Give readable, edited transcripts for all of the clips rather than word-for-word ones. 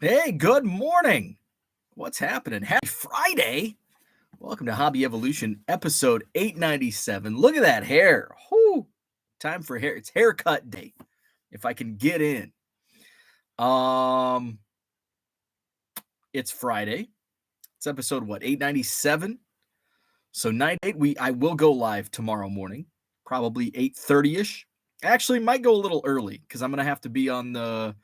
Hey, good morning. What's happening? Happy Friday. Welcome to Hobby Evolution, episode 897. Look at that hair. Whoo. Time for hair. It's haircut day. If I can get in. Um, it's Friday. It's episode what? 897. So 98 I will go live tomorrow morning, probably 8:30ish. Actually, might go a little early cuz I'm going to have to be on the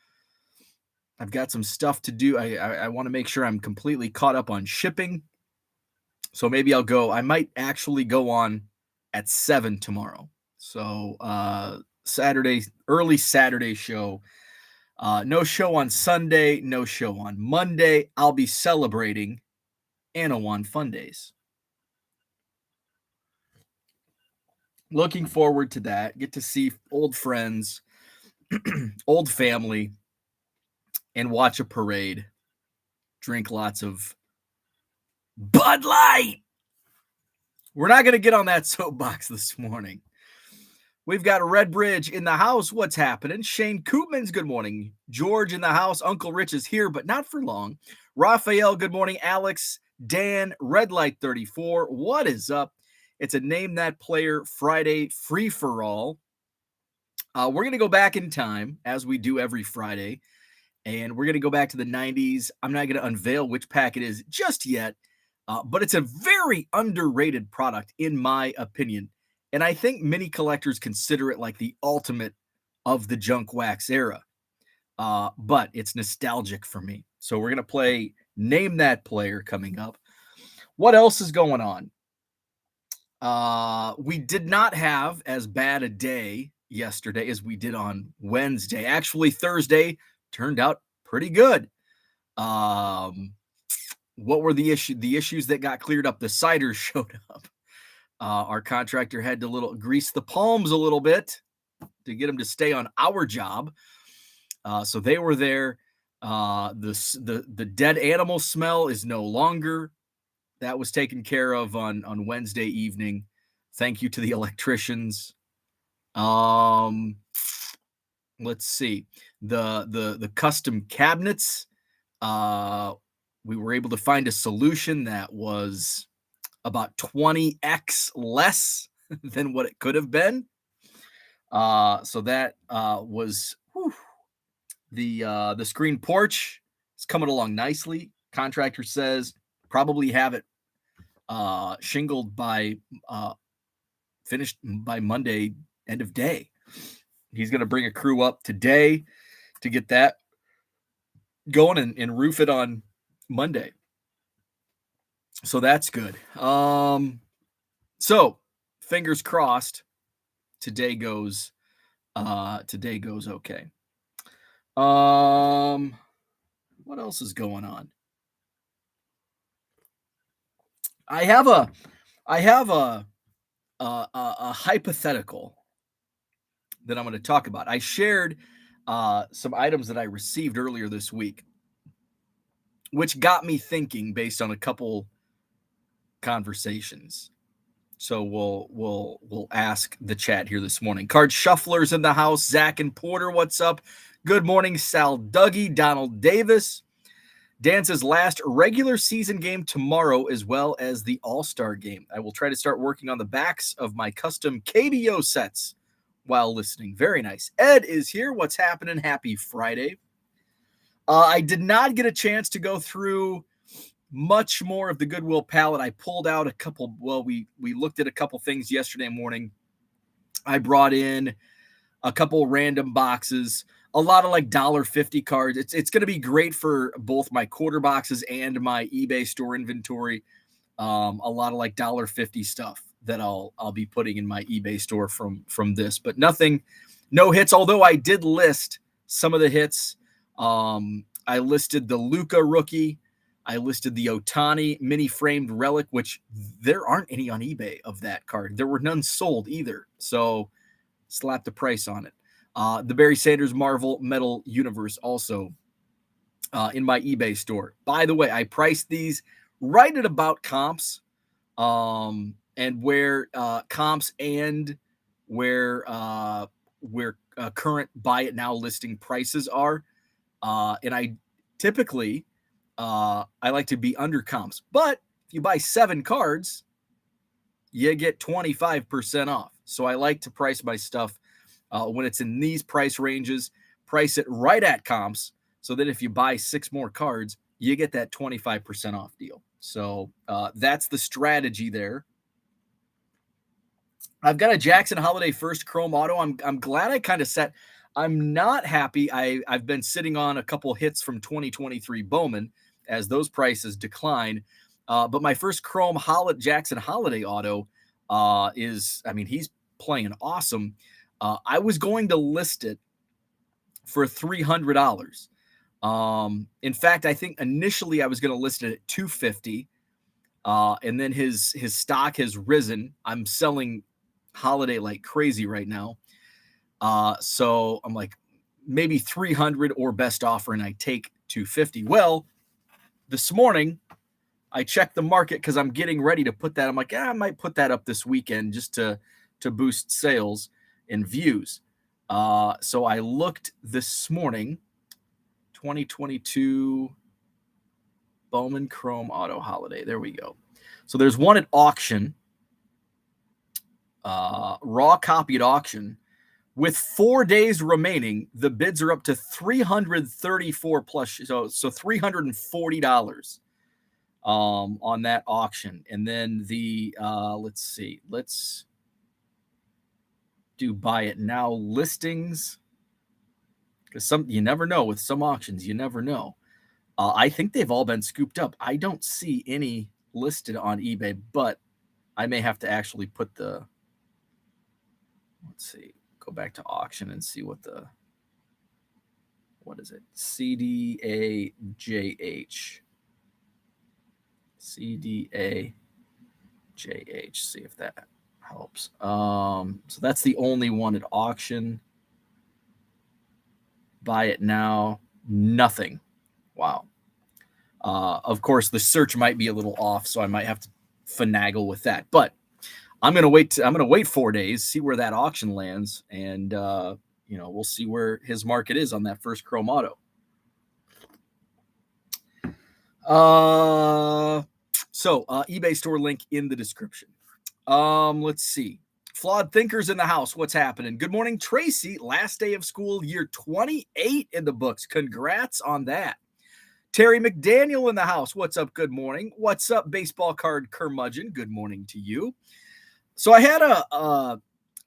I've got some stuff to do. I want to make sure I'm completely caught up on shipping. So maybe I might actually go on at 7 tomorrow. So early Saturday show. No show on Sunday, no show on Monday. I'll be celebrating Anawan Fun Days. Looking forward to that. Get to see old friends, old family, and watch a parade. Drink lots of Bud Light. We're not going to get on that soapbox this morning. We've got Redbridge in the house. What's happening? Shane Koopman's good morning. George in the house. Uncle Rich is here, but not for long. Raphael, good morning. Alex, Dan, Red Light 34. What is up? It's a Name That Player Friday free for all. We're going to go back in time as we do every Friday, and we're going to go back to the 90s. I'm not going to unveil which pack it is just yet, but it's a very underrated product, in my opinion. And I think many collectors consider it like the ultimate of the junk wax era. But it's nostalgic for me. So we're going to play Name That Player coming up. What else is going on? We did not have as bad a day yesterday as we did on Wednesday. Actually, Thursday turned out pretty good. What were the issues that got cleared up? The ciders showed up. Our contractor had to grease the palms a little bit to get them to stay on our job. So they were there. The dead animal smell is no longer. That was taken care of on Wednesday evening. Thank you to the electricians. Let's see. The custom cabinets. We were able to find a solution that was about 20x less than what it could have been. So that was the screen porch is coming along nicely. Contractor says probably have it shingled by finished by Monday, end of day. He's going to bring a crew up today to get that going and roof it on Monday. So that's good. So fingers crossed today goes okay. What else is going on? I have a hypothetical that I'm going to talk about. I shared some items that I received earlier this week, which got me thinking based on a couple conversations. So we'll ask the chat here this morning. Card Shufflers in the house. Zach and Porter, what's up? Good morning, Sal Dougie, Donald Davis. Dan says last regular season game tomorrow, as well as the All-Star game. I will try to start working on the backs of my custom KBO sets while listening. Very nice. Ed is here. What's happening? Happy Friday. I did not get a chance to go through much more of the Goodwill palette. I pulled out a couple. Well, we looked at a couple things yesterday morning. I brought in a couple random boxes, a lot of like $1.50 cards. It's going to be great for both my quarter boxes and my eBay store inventory. A lot of like $1.50 stuff that I'll be putting in my eBay store from this, but no hits. Although I did list some of the hits. I listed the Luka rookie. I listed the Otani mini framed relic, which there aren't any on eBay of that card. There were none sold either. So slap the price on it. The Barry Sanders Marvel Metal Universe also in my eBay store. By the way, I priced these right at about comps, and where comps and where current buy it now listing prices are. And I typically I like to be under comps. But if you buy 7 cards, you get 25% off. So I like to price my stuff when it's in these price ranges, price it right at comps so that if you buy 6 more cards, you get that 25% off deal. So that's the strategy there. I've got a Jackson Holiday first Chrome Auto. I'm glad I kind of set. I'm not happy. I've been sitting on a couple hits from 2023 Bowman as those prices decline. But my first Chrome Jackson Holiday Auto is, I mean, he's playing awesome. I was going to list it for $300. In fact, I think initially I was going to list it at $250. And then his stock has risen. I'm selling Holiday like crazy right now. So I'm like, maybe 300 or best offer, and I take 250. Well, this morning I checked the market because I'm getting ready to put that. I'm like, I might put that up this weekend just to boost sales and views. So I looked this morning, 2022 Bowman Chrome Auto Holiday. There we go. So there's one at auction, raw copy at auction. With 4 days remaining, the bids are up to $334 plus, so $340 on that auction. And then the let's do buy it now listings, because you never know with some auctions, you never know. I think they've all been scooped up. I don't see any listed on eBay, but I may have to actually put the, let's see, go back to auction and see what is it? CDAJH. CDAJH. See if that helps. So that's the only one at auction. Buy it now. Nothing. Wow. Of course, the search might be a little off, so I might have to finagle with that. But I'm gonna wait. I'm gonna wait 4 days, see where that auction lands, and we'll see where his market is on that first Chrome Auto. So eBay store link in the description. Let's see. Flawed thinkers in the house. What's happening? Good morning, Tracy. Last day of school, year 28 in the books. Congrats on that. Terry McDaniel in the house. What's up? Good morning. What's up, baseball card curmudgeon? Good morning to you. So I had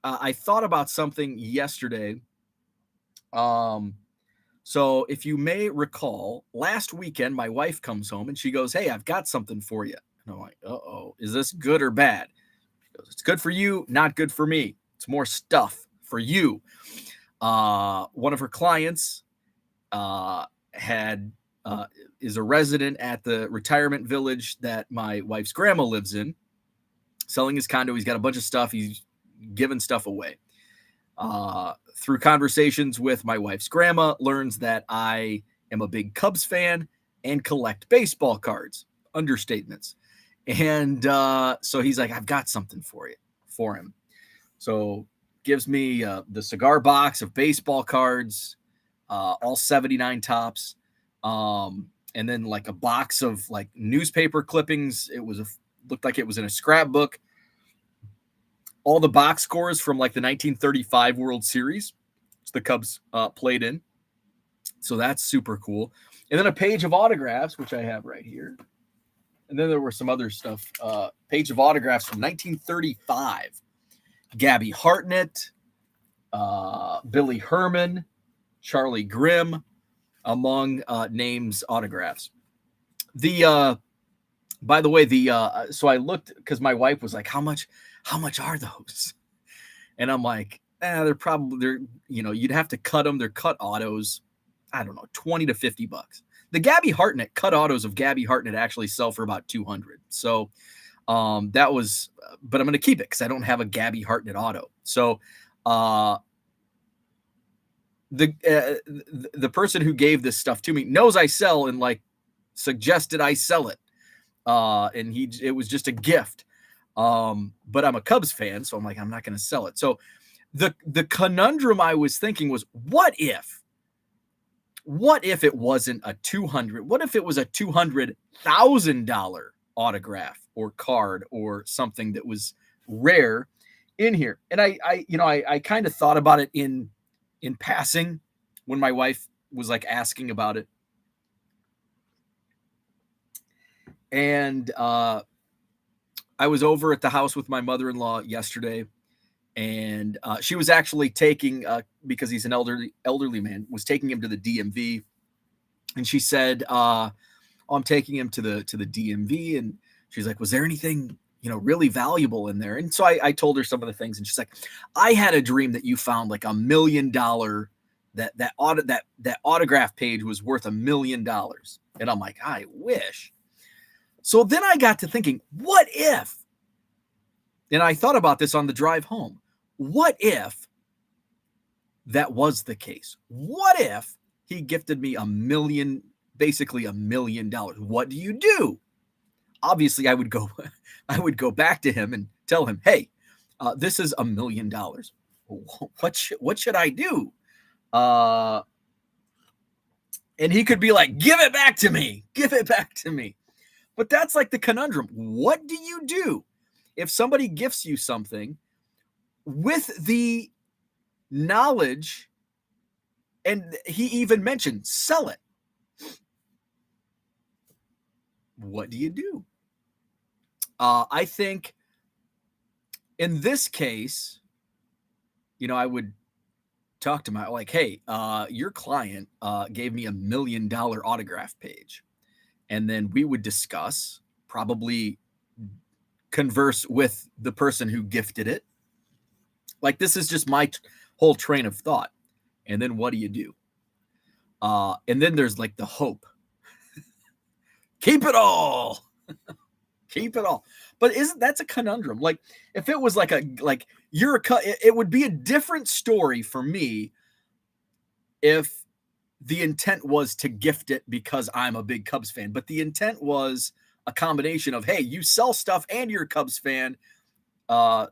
I thought about something yesterday. So if you may recall, last weekend, my wife comes home and she goes, "Hey, I've got something for you." And I'm like, "Uh-oh, is this good or bad?" She goes, "It's good for you, not good for me. It's more stuff for you." One of her clients is a resident at the retirement village that my wife's grandma lives in, selling his condo. He's got a bunch of stuff. He's giving stuff away. Through conversations with my wife's grandma, learns that I am a big Cubs fan and collect baseball cards. Understatements. And so he's like, "I've got something for him." So gives me the cigar box of baseball cards, all 79 tops, and then like a box of like newspaper clippings. It looked like it was in a scrapbook. All the box scores from like the 1935 World Series, which the Cubs played in. So that's super cool. And then a page of autographs, which I have right here. And then there were some other stuff. Page of autographs from 1935. Gabby Hartnett, Billy Herman, Charlie Grimm, among names autographs. By the way, so I looked because my wife was like, how much are those? And I'm like, they're you'd have to cut them. They're cut autos. I don't know, $20 to $50. The Gabby Hartnett cut autos of Gabby Hartnett actually sell for about $200. So that was, but I'm going to keep it because I don't have a Gabby Hartnett auto. So the person who gave this stuff to me knows I sell and like suggested I sell it. And it was just a gift. But I'm a Cubs fan, so I'm like, I'm not going to sell it. So the conundrum I was thinking was, what if What if it wasn't a 200? What if it was a $200,000 autograph or card or something that was rare in here? And I kind of thought about it in passing when my wife was like asking about it. And I was over at the house with my mother-in-law yesterday, and she was actually taking because he's an elderly man, was taking him to the DMV, and she said, oh, I'm taking him to the DMV, and she's like, was there anything really valuable in there? And so I told her some of the things, and she's like, I had a dream that you found like $1 million, that autograph page was worth $1 million. And I'm like, I wish. So then I got to thinking, what if, and I thought about this on the drive home, what if that was the case? What if he gifted me basically $1 million? What do you do? Obviously, I would go back to him and tell him, hey, this is $1 million. What should I do? And he could be like, give it back to me. Give it back to me. But that's like the conundrum. What do you do if somebody gifts you something with the knowledge, and he even mentioned sell it? What do you do? I think in this case, I would talk to my, like, hey, your client gave me $1 million autograph page. And then we would discuss, probably converse with the person who gifted it. Like, this is just my whole train of thought. And then what do you do? And then there's like the hope. Keep it all. Keep it all. But that's a conundrum? Like, if it was like it would be a different story for me if the intent was to gift it because I'm a big Cubs fan. But the intent was a combination of, hey, you sell stuff and you're a Cubs fan, go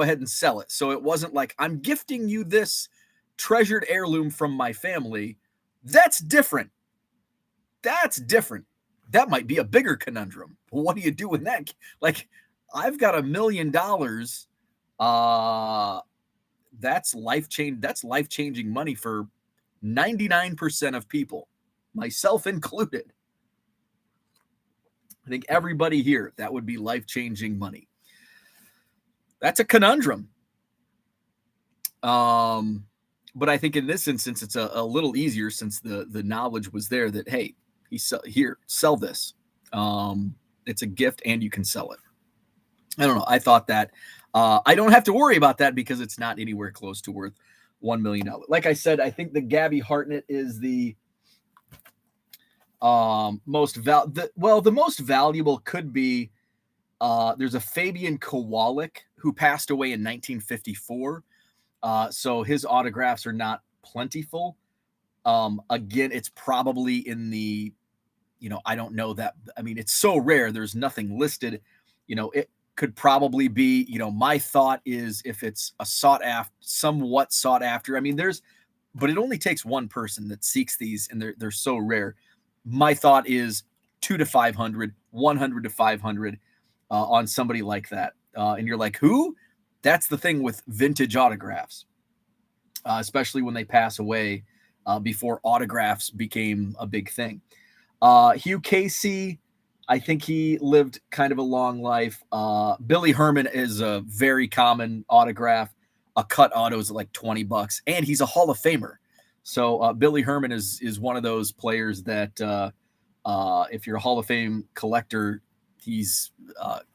ahead and sell it. So it wasn't like, I'm gifting you this treasured heirloom from my family. That's different. That's different. That might be a bigger conundrum. What do you do with that? Like, I've got $1 million. That's life-changing money for 99% of people, myself included. I think everybody here, that would be life-changing money. That's a conundrum. But I think in this instance, it's a little easier since the knowledge was there that, hey, sell this. It's a gift and you can sell it. I don't know. I thought that I don't have to worry about that because it's not anywhere close to worth $1 million. Like I said, I think the Gabby Hartnett is the most the most valuable could be there's a Fabian Kowalik who passed away in 1954. So his autographs are not plentiful. Again, it's probably in the, I don't know that. I mean, it's so rare. There's nothing listed. It could probably be, my thought is if it's a somewhat sought after. I mean, but it only takes one person that seeks these, and they're so rare. My thought is 200 to 500, 100 to 500 on somebody like that. And you're like, who? That's the thing with vintage autographs, especially when they pass away before autographs became a big thing. Hugh Casey, I think he lived kind of a long life. Billy Herman is a very common autograph. A cut auto is like $20, and he's a Hall of Famer. So Billy Herman is one of those players that if you're a Hall of Fame collector, he's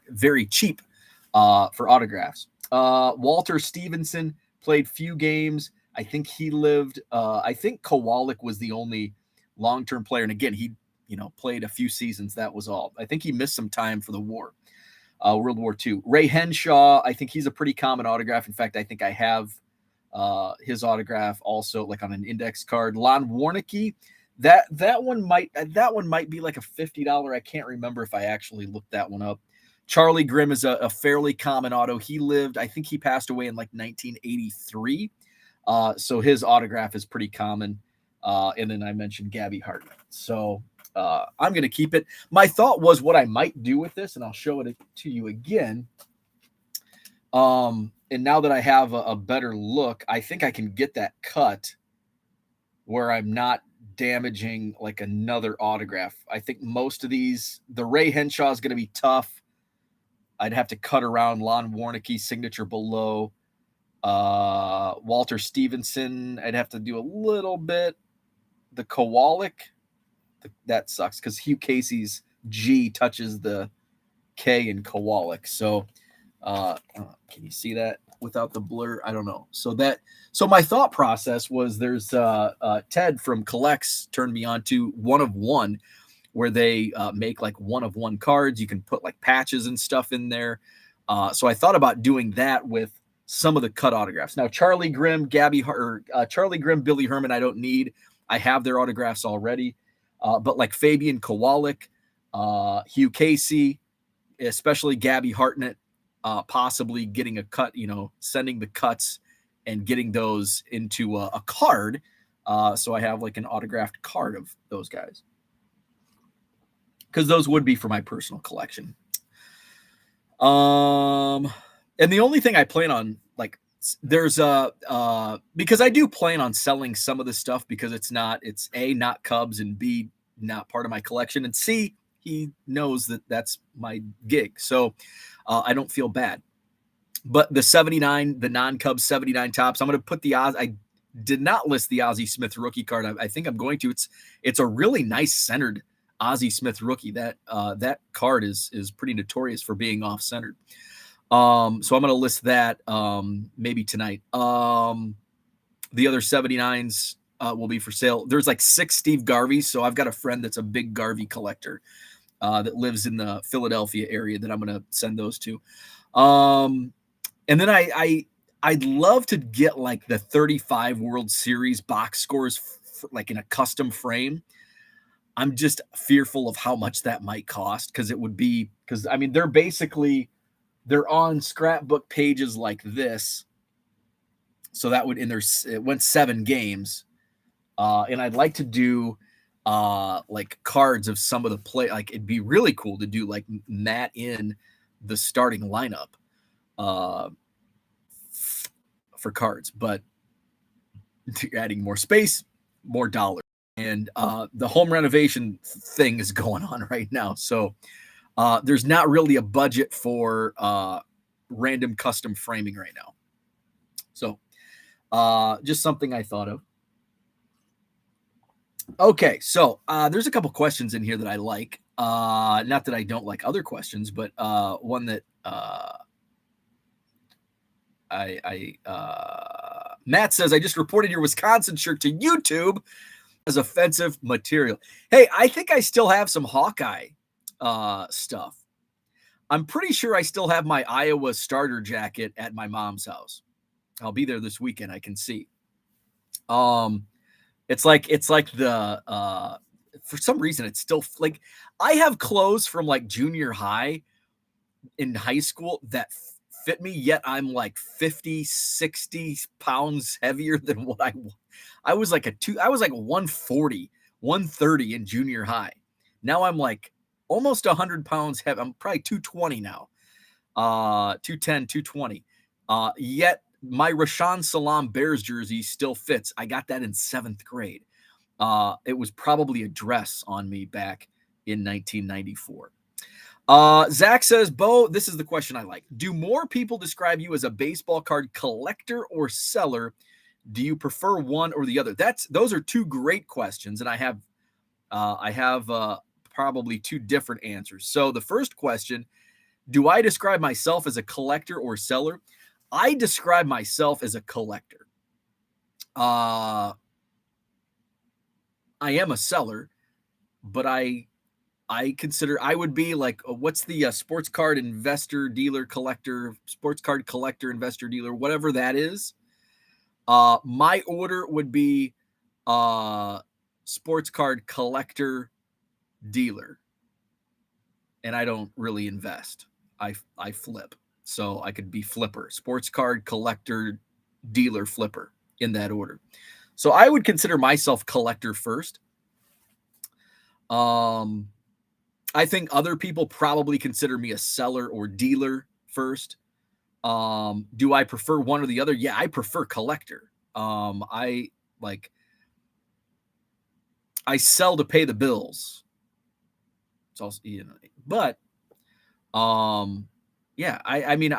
very cheap for autographs. Walter Stevenson played few games. I think he lived. I think Kowalik was the only long-term player, and again, he played a few seasons. That was all. I think he missed some time for the war, World War II. Ray Henshaw, I think he's a pretty common autograph. In fact, I think I have his autograph also, like on an index card. Lon Warnicki, that one might be like a $50. I can't remember if I actually looked that one up. Charlie Grimm is a fairly common auto. He lived, I think he passed away in like 1983. So his autograph is pretty common. And then I mentioned Gabby Hartnett. So I'm going to keep it. My thought was what I might do with this, and I'll show it to you again. And now that I have a better look, I think I can get that cut where I'm not damaging like another autograph. I think most of these, the Ray Henshaw is going to be tough. I'd have to cut around Lon Warnicki's signature below. Walter Stevenson, I'd have to do a little bit. The Kowalik, that sucks because Hugh Casey's G touches the K in Kowalik. So can you see that without the blur? I don't know. So my thought process was there's Ted from Collects turned me on to One of One, where they make like one of one cards. You can put like patches and stuff in there. So I thought about doing that with some of the cut autographs. Now, Charlie Grimm, Charlie Grimm, Billy Herman, I don't need. I have their autographs already. But like Fabian Kowalik, Hugh Casey, especially Gabby Hartnett, possibly getting a cut, sending the cuts and getting those into a card. So I have like an autographed card of those guys, because those would be for my personal collection. And the only thing I plan on, like, there's because I do plan on selling some of this stuff because it's A, not Cubs, and B, not part of my collection, and C, he knows that that's my gig. So I don't feel bad. But the 79, the non-Cubs 79 tops, I'm going to put I did not list the Ozzie Smith rookie card. I think I'm going to. It's a really nice centered Ozzie Smith rookie. That card is pretty notorious for being off-centered. So I'm going to list that maybe tonight. The other 79s will be for sale. There's like 6 Steve Garveys. So I've got a friend that's a big Garvey collector that lives in the Philadelphia area that I'm going to send those to. And then I'd love to get like the 35 World Series box scores like in a custom frame. I'm just fearful of how much that might cost, because I mean, they're on scrapbook pages like this. So that would, it went 7 games. And I'd like to do like cards of some of the play. Like, it'd be really cool to do like Matt in the starting lineup for cards, but you're adding more space, more dollars. And the home renovation thing is going on right now. So there's not really a budget for random custom framing right now. So just something I thought of. Okay, so there's a couple questions in here that I like. Not that I don't like other questions, but one that Matt says, I just reported your Wisconsin shirt to YouTube as offensive material. Hey, I think I still have some Hawkeye stuff. I'm pretty sure I still have my Iowa starter jacket at my mom's house. I'll be there this weekend. I can see. It's like the for some reason it's still like I have clothes from like junior high in high school that fit me, yet I'm like 50, 60 pounds heavier than what I was like 140, 130 in junior high. Now I'm like almost 100 pounds heavy. I'm probably 220 now. 210, 220. Yet my Rashawn Salam Bears jersey still fits. I got that in 7th grade. It was probably a dress on me back in 1994. Zach says, Bo, this is the question I like. Do more people describe you as a baseball card collector or seller? Do you prefer one or the other? Those are 2 great questions, and I have probably 2 different answers. So the first question, do I describe myself as a collector or seller? I describe myself as a collector. I am a seller, but I consider I would be like, what's the sports card investor, dealer, collector, sports card collector, investor, dealer, whatever that is. My order would be sports card collector, dealer. And I don't really invest. I flip. So I could be flipper, sports card collector, dealer, flipper, in that order. So I would consider myself collector first. I think other people probably consider me a seller or dealer first. Do I prefer one or the other? Yeah, I prefer collector. I like I sell to pay the bills. It's also, but yeah, I mean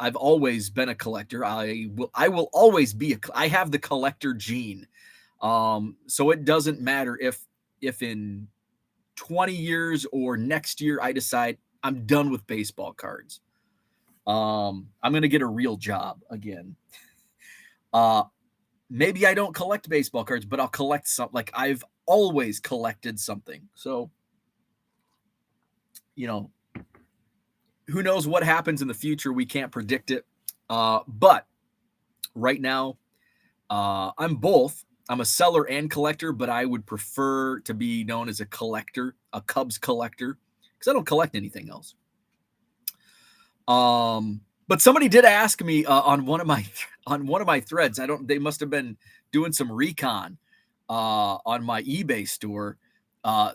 I've always been a collector. I will always be I have the collector gene. So it doesn't matter if in 20 years or next year I decide I'm done with baseball cards. I'm going to get a real job again. Maybe I don't collect baseball cards, but I'll collect some. Like I've always collected something. So, who knows what happens in the future? We can't predict it. But right now, I'm both. I'm a seller and collector, but I would prefer to be known as a collector, a Cubs collector, because I don't collect anything else. But somebody did ask me on one of my threads. They must have been doing some recon on my eBay store.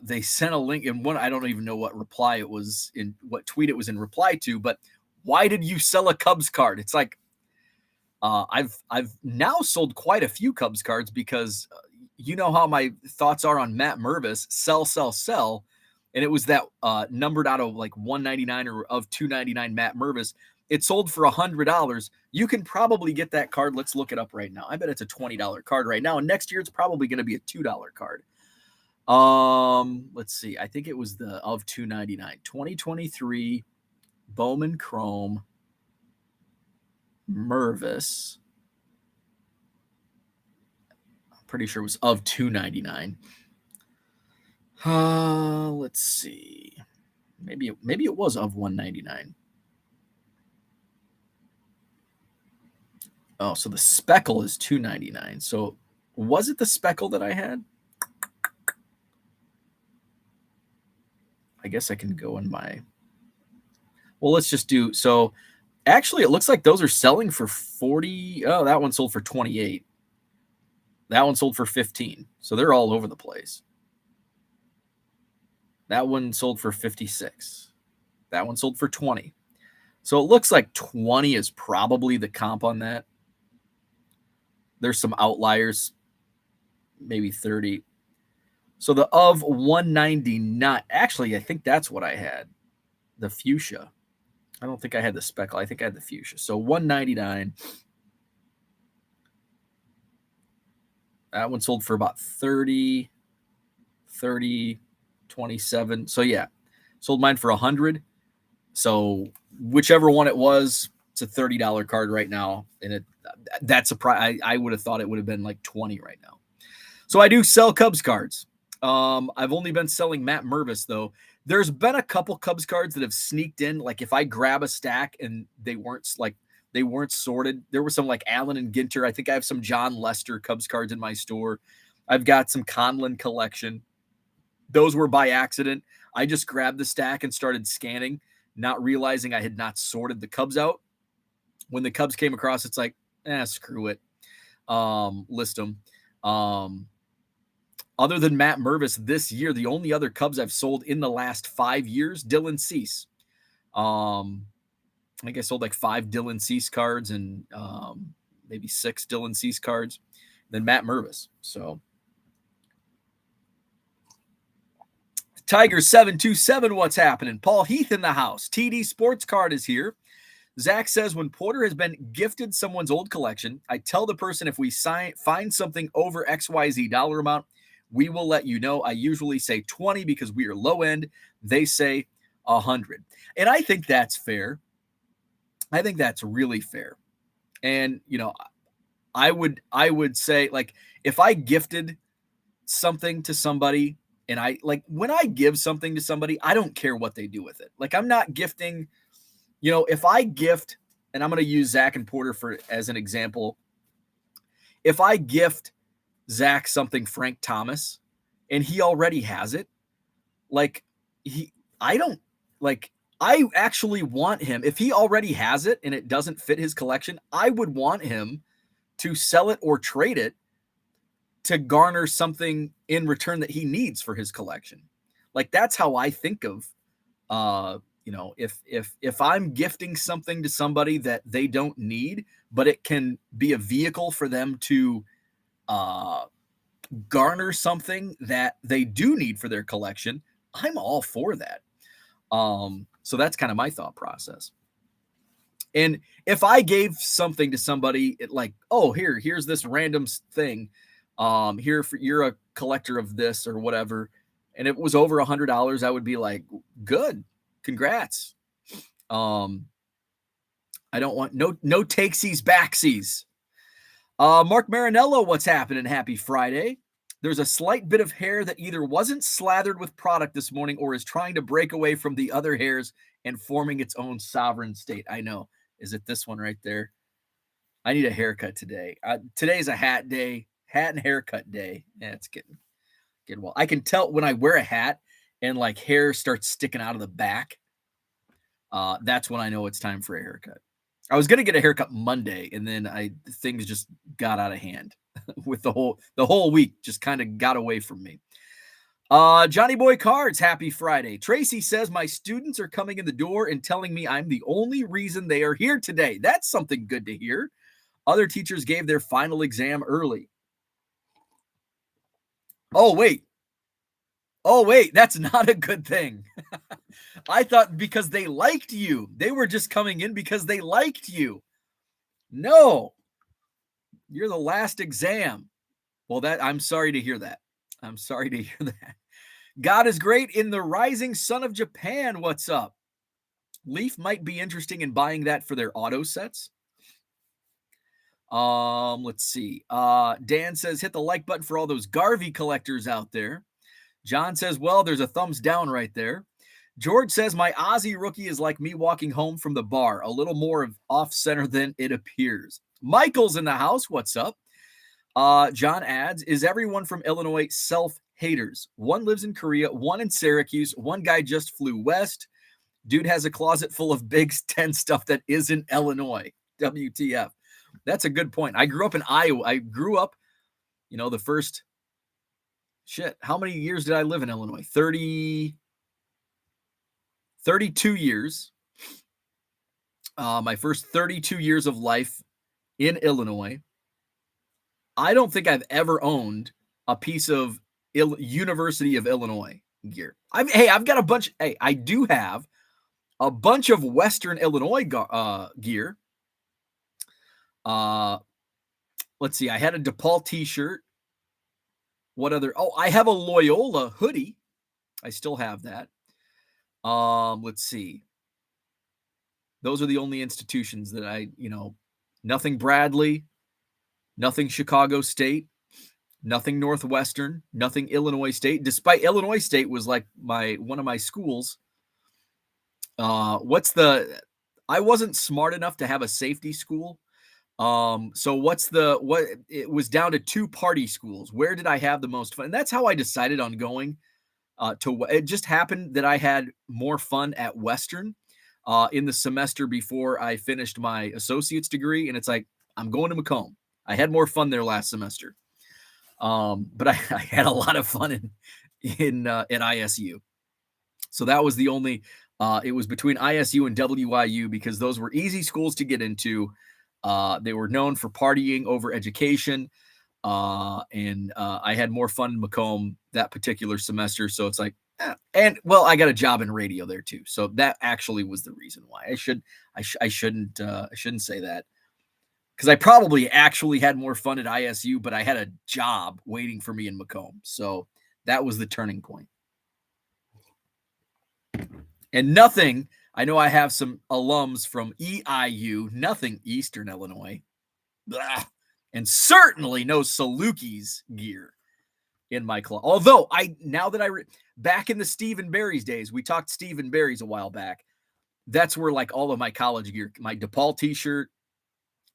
They sent a link, and I don't even know what reply it was in, what tweet it was in reply to, but why did you sell a Cubs card? It's like, I've now sold quite a few Cubs cards because you know how my thoughts are on Matt Mervis, sell. And it was that numbered out of like 199 or of 299 Matt Mervis. It sold for $100. You can probably get that card. Let's look it up right now. I bet it's a $20 card right now. And next year it's probably going to be a $2 card. Let's see. I think it was the of 299. 2023 Bowman Chrome Mervis. I'm pretty sure it was of 299. Let's see. Maybe it was of 199. Oh, so the speckle is 299. So was it the speckle that I had? I guess I can go in my. Well, let's just do so. Actually, it looks like those are selling for 40. Oh, that one sold for 28. That one sold for 15. So they're all over the place. That one sold for 56. That one sold for 20. So it looks like 20 is probably the comp on that. There's some outliers, maybe 30. So the of 199, actually, I think that's what I had. The fuchsia. I don't think I had the speckle. I think I had the fuchsia. So 199. That one sold for about 30, 27. So yeah, sold mine for 100. So whichever one it was, it's a $30 card right now. And that's a price. I would have thought it would have been like 20 right now. So I do sell Cubs cards. I've only been selling Matt Mervis though. There's been a couple Cubs cards that have sneaked in. Like if I grab a stack and they weren't sorted. There were some like Allen and Ginter. I think I have some John Lester Cubs cards in my store. I've got some Conlon collection. Those were by accident. I just grabbed the stack and started scanning, not realizing I had not sorted the Cubs out. When the Cubs came across, it's like, screw it. List them. Other than Matt Mervis this year, the only other Cubs I've sold in the last 5 years, Dylan Cease. I think I sold like 5 Dylan Cease cards and maybe 6 Dylan Cease cards. Then Matt Mervis. So Tiger 727, what's happening? Paul Heath in the house. TD Sports Card is here. Zach says, when Porter has been gifted someone's old collection, I tell the person if we find something over XYZ dollar amount, we will let you know. I usually say 20 because we are low end. They say 100. And I think that's fair. I think that's really fair. And, I would say, like, if I gifted something to somebody and when I give something to somebody, I don't care what they do with it. Like, I'm not gifting, if I gift, and I'm going to use Zach and Porter as an example. If I gift Zach something Frank Thomas and he already has it, I actually want him, if he already has it and it doesn't fit his collection, I would want him to sell it or trade it to garner something in return that he needs for his collection. Like, that's how I think of, if I'm gifting something to somebody that they don't need, but it can be a vehicle for them to garner something that they do need for their collection, I'm all for that. So that's kind of my thought process. And if I gave something to somebody, like, oh, here's this random thing, you're a collector of this or whatever, and it was over $100, I would be like, good, congrats. I don't want no takesies, backsies. Mark Marinello, what's happening? Happy Friday. There's a slight bit of hair that either wasn't slathered with product this morning or is trying to break away from the other hairs and forming its own sovereign state. I know. Is it this one right there? I need a haircut today. Today's a hat day, hat and haircut day. Yeah, it's getting well. I can tell when I wear a hat and like hair starts sticking out of the back. That's when I know it's time for a haircut. I was gonna get a haircut Monday, and then things just got out of hand with the whole week just kind of got away from me. Johnny Boy Cards, happy Friday. Tracy says my students are coming in the door and telling me I'm the only reason they are here today. That's something good to hear. Other teachers gave their final exam early. Oh, wait, that's not a good thing. I thought because they liked you. They were just coming in because they liked you. No, you're the last exam. Well, I'm sorry to hear that. I'm sorry to hear that. God is great in the rising sun of Japan. What's up? Leaf might be interesting in buying that for their auto sets. Let's see. Dan says, hit the like button for all those Garvey collectors out there. John says, well, there's a thumbs down right there. George says, my Aussie rookie is like me walking home from the bar, a little more off-center than it appears. Michael's in the house. What's up? John adds, is everyone from Illinois self-haters? One lives in Korea, one in Syracuse, one guy just flew west. Dude has a closet full of Big Ten stuff that isn't Illinois. WTF. That's a good point. I grew up in Iowa. I grew up, the first, how many years did I live in Illinois? 32 years. My first 32 years of life in Illinois. I don't think I've ever owned a piece of University of Illinois gear. I've got a bunch. Hey, I do have a bunch of Western Illinois gear. Let's see. I had a DePaul t-shirt. What other? Oh, I have a Loyola hoodie. I still have that. Let's see. Those are the only institutions that nothing Bradley, nothing Chicago State, nothing Northwestern, nothing Illinois State, despite Illinois State was like one of my schools. I wasn't smart enough to have a safety school. So it was down to 2 party schools. Where did I have the most fun? And that's how I decided on going it just happened that I had more fun at Western in the semester before I finished my associate's degree. And it's like, I'm going to Macomb. I had more fun there last semester. But I had a lot of fun at ISU. So that was the only, it was between ISU and WIU because those were easy schools to get into. They were known for partying over education. And I had more fun in Macomb that particular semester. So it's like, I got a job in radio there too. So that actually was the reason why. I shouldn't say that because I probably actually had more fun at ISU, but I had a job waiting for me in Macomb. So that was the turning point. And nothing, I know I have some alums from EIU, nothing Eastern Illinois. Blah. And certainly no Salukis gear in my club. Although back in the Stephen Barry's days, we talked Stephen Barry's a while back. That's where like all of my college gear, my DePaul t-shirt,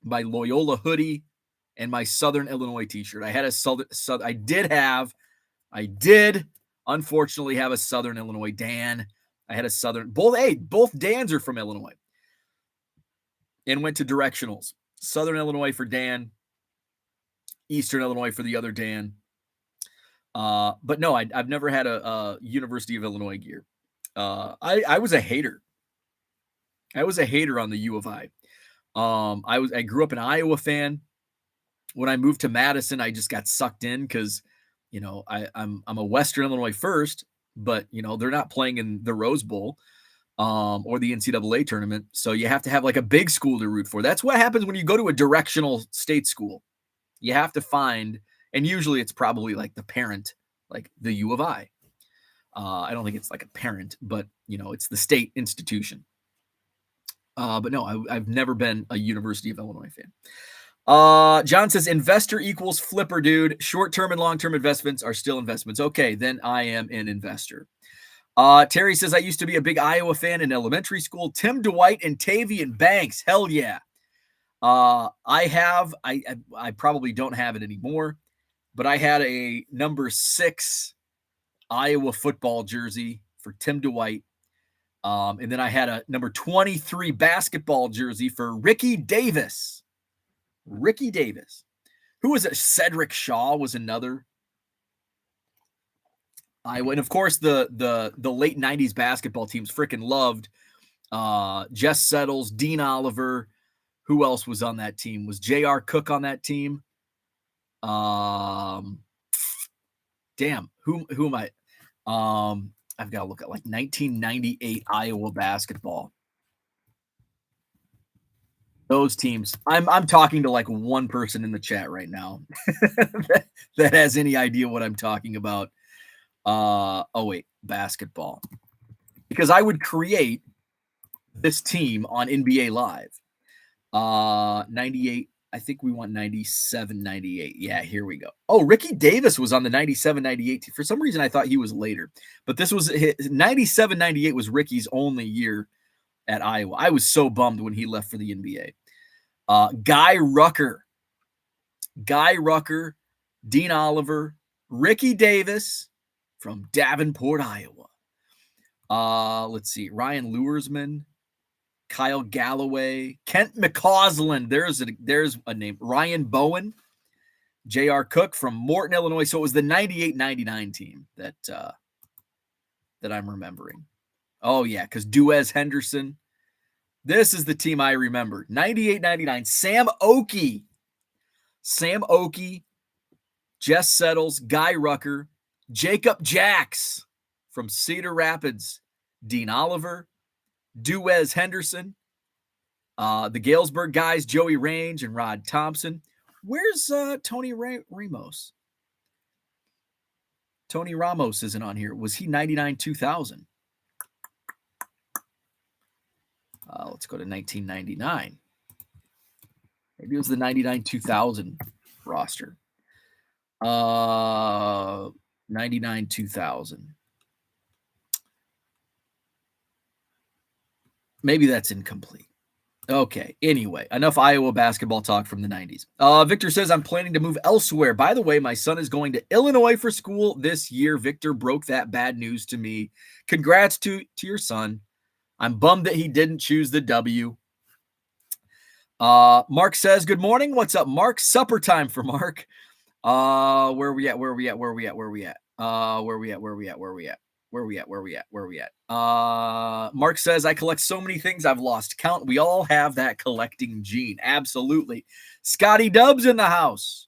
my Loyola hoodie, and my Southern Illinois t-shirt. I had I did unfortunately have a Southern Illinois Dan. I had a Southern, both Dans are from Illinois and went to directionals. Southern Illinois for Dan, Eastern Illinois for the other Dan. But no, I've never had a University of Illinois gear. I was a hater. I was a hater on the U of I. I grew up an Iowa fan. When I moved to Madison, I just got sucked in because, I'm a Western Illinois first, but they're not playing in the Rose Bowl or the NCAA tournament, so you have to have like a big school to root for. That's what happens when you go to a directional state school. You have to find, and usually it's probably like the parent, like the U of I. I don't think it's like a parent, but it's the state institution. But no, I've never been a University of Illinois fan. John says investor equals flipper, dude. Short-term and long-term investments are still investments. Okay, then I am an investor. Terry says, I used to be a big Iowa fan in elementary school. Tim Dwight and Tavian Banks. Hell yeah. I probably don't have it anymore, but I had a number 6 Iowa football jersey for Tim Dwight. And then I had a number 23 basketball jersey for Ricky Davis. Ricky Davis. Who was it? Cedric Shaw was another Iowa. And of course, the late 90s basketball teams freaking loved Jess Settles, Dean Oliver. Who else was on that team? Was J.R. Cook on that team? Damn, who am I? I've got to look at like 1998 Iowa basketball. Those teams. I'm talking to like one person in the chat right now that has any idea what I'm talking about. Basketball. Because I would create this team on NBA Live. 98. I think we won 97, 98. Yeah, here we go. Oh, Ricky Davis was on the 97, 98 team. For some reason, I thought he was later. But this was 97, 98 was Ricky's only year at Iowa. I was so bummed when he left for the NBA. Guy Rucker, Dean Oliver, Ricky Davis from Davenport, Iowa. Let's see. Ryan Luersman, Kyle Galloway, Kent McCausland. There's a name. Ryan Bowen, J.R. Cook from Morton, Illinois. So it was the 98-99 team that I'm remembering. Oh, yeah, because Duez Henderson. This is the team I remember. 98-99. Sam Oakey, Jess Settles, Guy Rucker, Jacob Jacks from Cedar Rapids, Dean Oliver, Duez Henderson, the Galesburg guys, Joey Range and Rod Thompson. Where's Tony Ramos? Tony Ramos isn't on here. Was he 99-2000? Let's go to 1999. Maybe it was the 99-2000 roster. 99-2000. Maybe that's incomplete. Okay. Anyway, enough Iowa basketball talk from the 90s. Victor says, I'm planning to move elsewhere. By the way, my son is going to Illinois for school this year. Victor broke that bad news to me. Congrats to your son. I'm bummed that he didn't choose the W. Mark says, good morning. What's up, Mark? Supper time for Mark. Where we at? Mark says, I collect so many things I've lost count. We all have that collecting gene. Absolutely. Scotty Dubs in the house.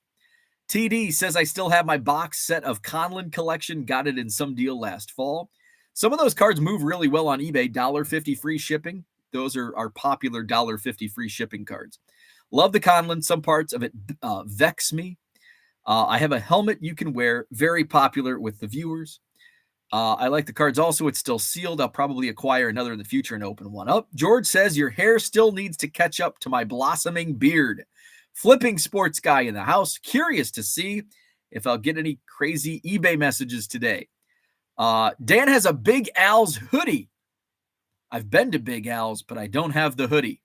TD says, I still have my box set of Conlon collection. Got it in some deal last fall. Some of those cards move really well on eBay. $1.50 free shipping. Those are popular $1.50 free shipping cards. Love the Conlon. Some parts of it vex me. I have a helmet you can wear. Very popular with the viewers. I like the cards also. It's still sealed. I'll probably acquire another in the future and open one up. George says, your hair still needs to catch up to my blossoming beard. Flipping sports guy in the house. Curious to see if I'll get any crazy eBay messages today. Dan has a Big Al's hoodie. I've been to Big Al's, but I don't have the hoodie.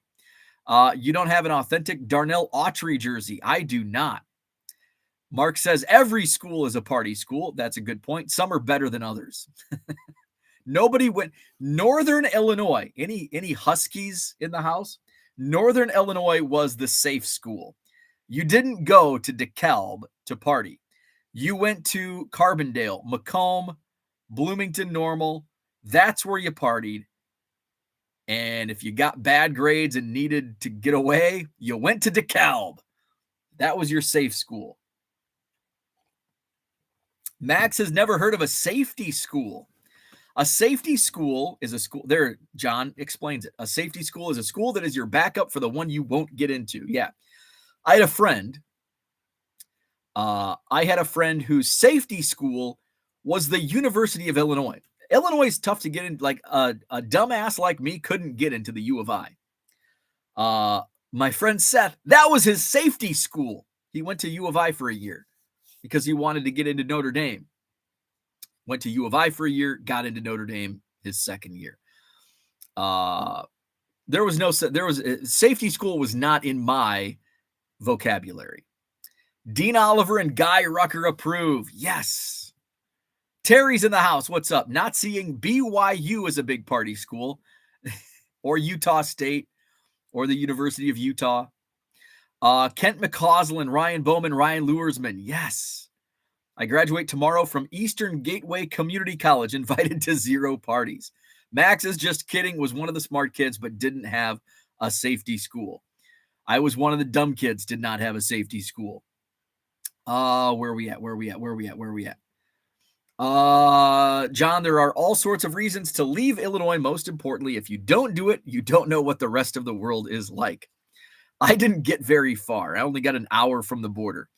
You don't have an authentic Darnell Autry jersey. I do not. Mark says every school is a party school. That's a good point. Some are better than others. Nobody went. Northern Illinois. Any Huskies in the house? Northern Illinois was the safe school. You didn't go to DeKalb to party. You went to Carbondale, Macomb, Bloomington Normal. That's where you partied. And if you got bad grades and needed to get away, you went to DeKalb. That was your safe school. Max has never heard of a safety school. A safety school is a school. There, John explains it. A safety school is a school that is your backup for the one you won't get into. Yeah. I had a friend. Whose safety school was the University of Illinois. Illinois is tough to get in. Like a dumbass like me couldn't get into the U of I. My friend Seth, that was his safety school. He went to U of I for a year because he wanted to get into Notre Dame. Went to U of I for a year, got into Notre Dame his second year. Safety school was not in my vocabulary. Dean Oliver and Guy Rucker approve. Yes. Terry's in the house. What's up? Not seeing BYU as a big party school or Utah State or the University of Utah. Kent McCausland, Ryan Bowman, Ryan Luersman. Yes. I graduate tomorrow from Eastern Gateway Community College, invited to 0 parties. Max is just kidding, was one of the smart kids, but didn't have a safety school. I was one of the dumb kids, did not have a safety school. Where are we at? John, there are all sorts of reasons to leave Illinois. Most importantly, if you don't do it, you don't know what the rest of the world is like. I didn't get very far. I only got an hour from the border.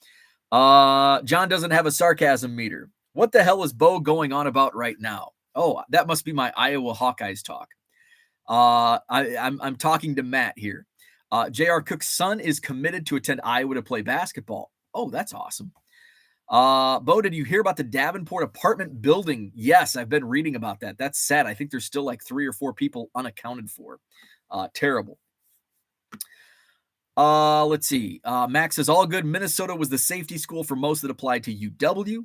John doesn't have a sarcasm meter. What the hell is Bo going on about right now? Oh, that must be my Iowa Hawkeyes talk. I'm talking to Matt here. J.R. Cook's son is committed to attend Iowa to play basketball. Oh, that's awesome. Bo, did you hear about the Davenport apartment building? Yes, I've been reading about that. That's sad. I think there's still like 3 or 4 people unaccounted for. Terrible. Let's see. Max says, all good. Minnesota was the safety school for most that applied to UW.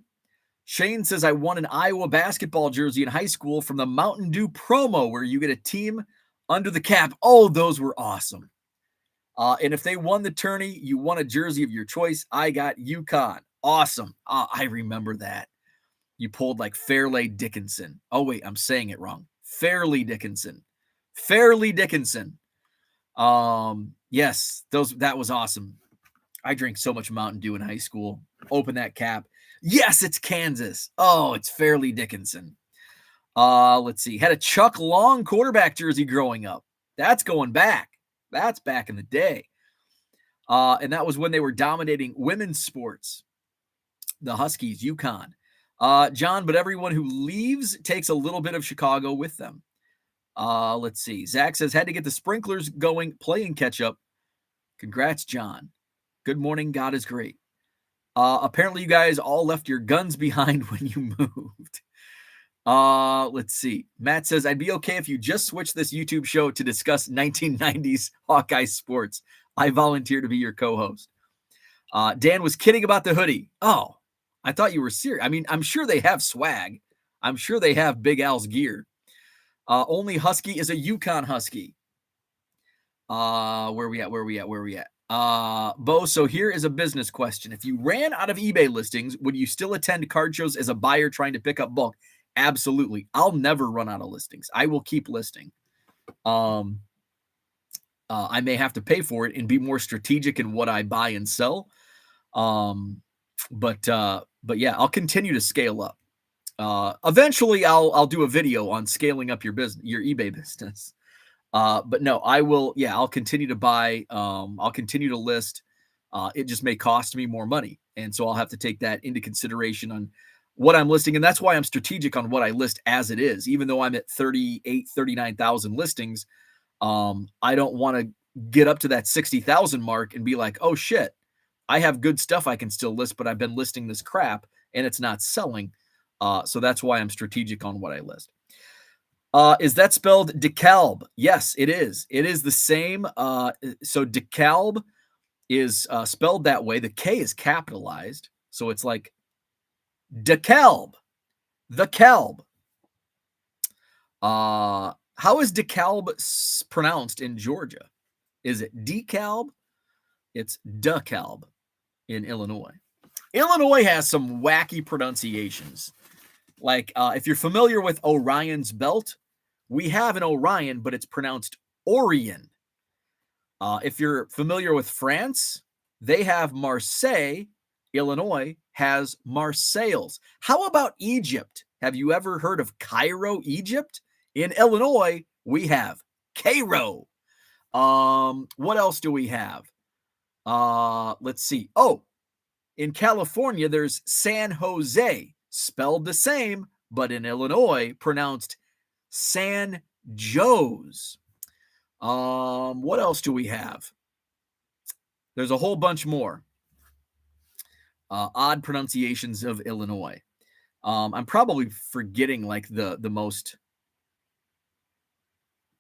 Shane says, I won an Iowa basketball jersey in high school from the Mountain Dew promo where you get a team under the cap. Oh, those were awesome. And if they won the tourney, you won a jersey of your choice. I got UConn. Awesome. I remember that. You pulled like Fairleigh Dickinson. Oh, wait, I'm saying it wrong. Fairleigh Dickinson. Yes, that was awesome. I drank so much Mountain Dew in high school. Open that cap. Yes, it's Kansas. Oh, it's Fairleigh Dickinson. Let's see. Had a Chuck Long quarterback jersey growing up. That's going back. That's back in the day. And that was when they were dominating women's sports. The Huskies, UConn. John, but everyone who leaves takes a little bit of Chicago with them. Let's see. Zach says, had to get the sprinklers going, playing catch up. Congrats, John. Good morning. God is great. Apparently you guys all left your guns behind when you moved. Let's see. Matt says, I'd be okay if you just switch this YouTube show to discuss 1990s Hawkeye sports. I volunteer to be your co-host. Dan was kidding about the hoodie. Oh, I thought you were serious. I mean, I'm sure they have swag. I'm sure they have Big Al's gear. Only Husky is a UConn Husky. Where we at? Bo, so here is a business question. If you ran out of eBay listings, would you still attend card shows as a buyer trying to pick up bulk? Absolutely. I'll never run out of listings. I will keep listing. I may have to pay for it and be more strategic in what I buy and sell. But yeah, I'll continue to scale up. Eventually I'll do a video on scaling up your business, your eBay business. But no, I will. Yeah, I'll continue to buy. I'll continue to list. It just may cost me more money. And so I'll have to take that into consideration on what I'm listing. And that's why I'm strategic on what I list as it is. Even though I'm at 39,000 listings, I don't want to get up to that 60,000 mark and be like, oh shit, I have good stuff I can still list, but I've been listing this crap and it's not selling. So that's why I'm strategic on what I list. Is that spelled DeKalb? Yes, it is. It is the same. So DeKalb is spelled that way. The K is capitalized. So it's like DeKalb. The Kalb. How is DeKalb pronounced in Georgia? Is it DeKalb? It's DeKalb in Illinois. Illinois has some wacky pronunciations. Like if you're familiar with Orion's belt, we have an Orion, but it's pronounced Orion. If you're familiar with France, they have Marseille. Illinois has Marseilles. How about Egypt? Have you ever heard of Cairo, Egypt? In Illinois, we have Cairo. What else do we have? Let's see. Oh, in California, there's San Jose, spelled the same, but in Illinois, pronounced San Jose. What else do we have? There's a whole bunch more odd pronunciations of Illinois. I'm probably forgetting like the most.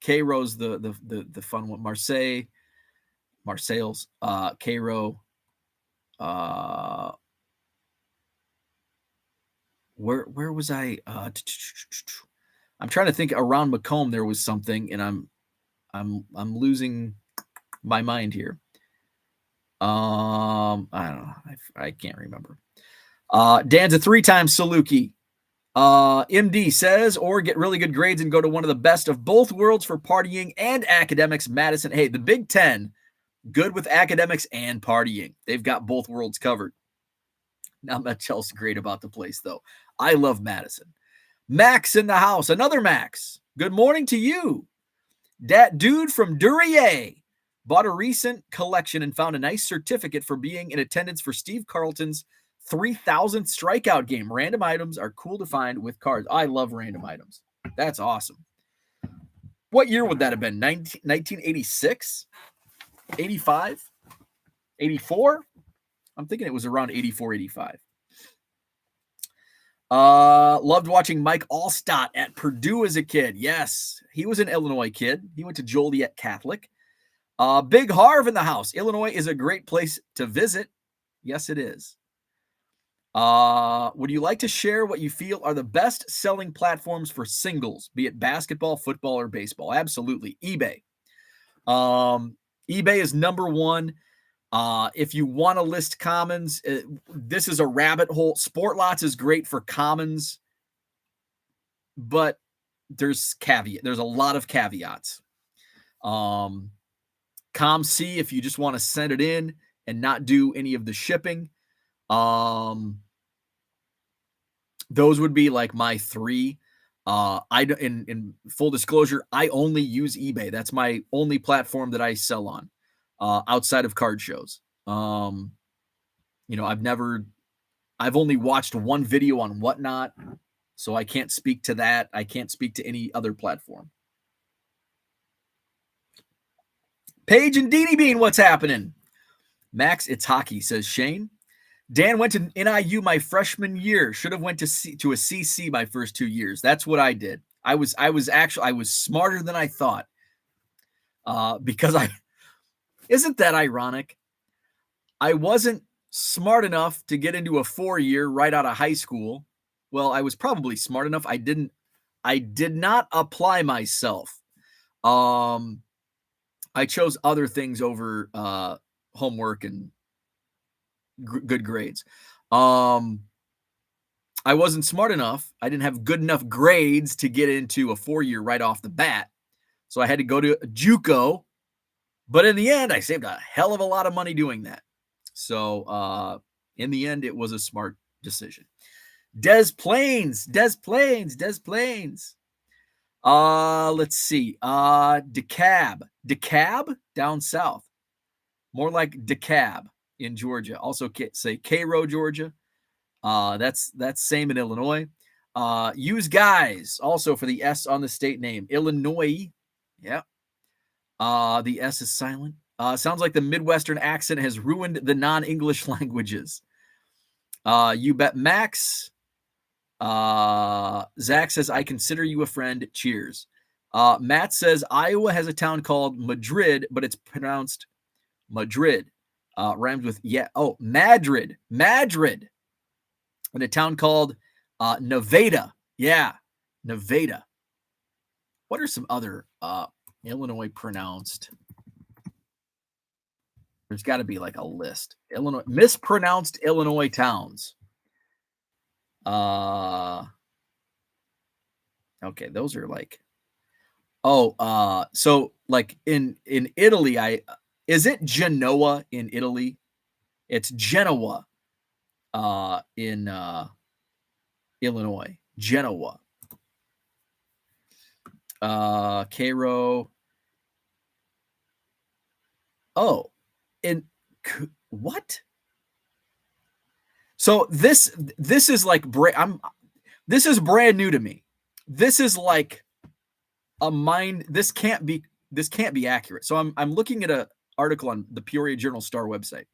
Cairo's the fun one. Marseilles, Cairo. Where was I? I'm trying to think. Around Macomb, there was something, and I'm losing my mind here. I don't know. I can't remember. Dan's a 3-time Saluki. MD says, or get really good grades and go to one of the best of both worlds for partying and academics. Madison. Hey, the Big Ten, good with academics and partying. They've got both worlds covered. Not much else great about the place, though. I love Madison. Max in the house. Another Max. Good morning to you. Dat dude from Duryea bought a recent collection and found a nice certificate for being in attendance for Steve Carlton's 3,000th strikeout game. Random items are cool to find with cards. I love random items. That's awesome. What year would that have been? 1986? 85? 84? I'm thinking it was around 84, 85. Loved watching Mike Allstott at Purdue as a kid. Yes, he was an Illinois kid. He went to Joliet Catholic. Big Harv in the house. Illinois is a great place to visit. Yes, it is. Would you like to share what you feel are the best selling platforms for singles, be it basketball, football, or baseball? Absolutely. eBay. eBay is number one. If you want to list commons, this is a rabbit hole. Sport Lots is great for commons, but there's a lot of caveats. ComC, if you just want to send it in and not do any of the shipping. Those would be like my three. In full disclosure, I only use eBay. That's my only platform that I sell on, outside of card shows. I've only watched one video on Whatnot, so I can't speak to that. I can't speak to any other platform. Paige and Deanie Bean, what's happening? Max, it's hockey, says Shane. Dan went to NIU my freshman year. Should have went to a CC my first 2 years. That's what I did. I was smarter than I thought. Because isn't that ironic? I wasn't smart enough to get into a 4-year right out of high school. Well, I was probably smart enough. I did not apply myself. I chose other things over homework and good grades. I wasn't smart enough. I didn't have good enough grades to get into a 4-year right off the bat. So I had to go to JUCO. But in the end, I saved a hell of a lot of money doing that. So in the end, it was a smart decision. Des Plaines. Let's see. DeKalb down south. More like DeKalb in Georgia. Also say Cairo, Georgia. That's same in Illinois. Use guys also for the S on the state name. Illinois. Yeah. The S is silent. Sounds like the Midwestern accent has ruined the non-English languages. You bet, Max. Zach says, I consider you a friend. Cheers. Matt says, Iowa has a town called Madrid, but it's pronounced Madrid. Rhymes with, Madrid. And a town called Nevada. Yeah, Nevada. What are some other Illinois pronounced? There's got to be like a list. Illinois mispronounced Illinois towns. Okay, those are like so like in Italy, is it Genoa in Italy? It's Genoa in Illinois. Genoa. Cairo. Oh, in what? So this is like this is brand new to me. This is like a mind. This can't be accurate. So I'm looking at a article on the Peoria Journal-Star website.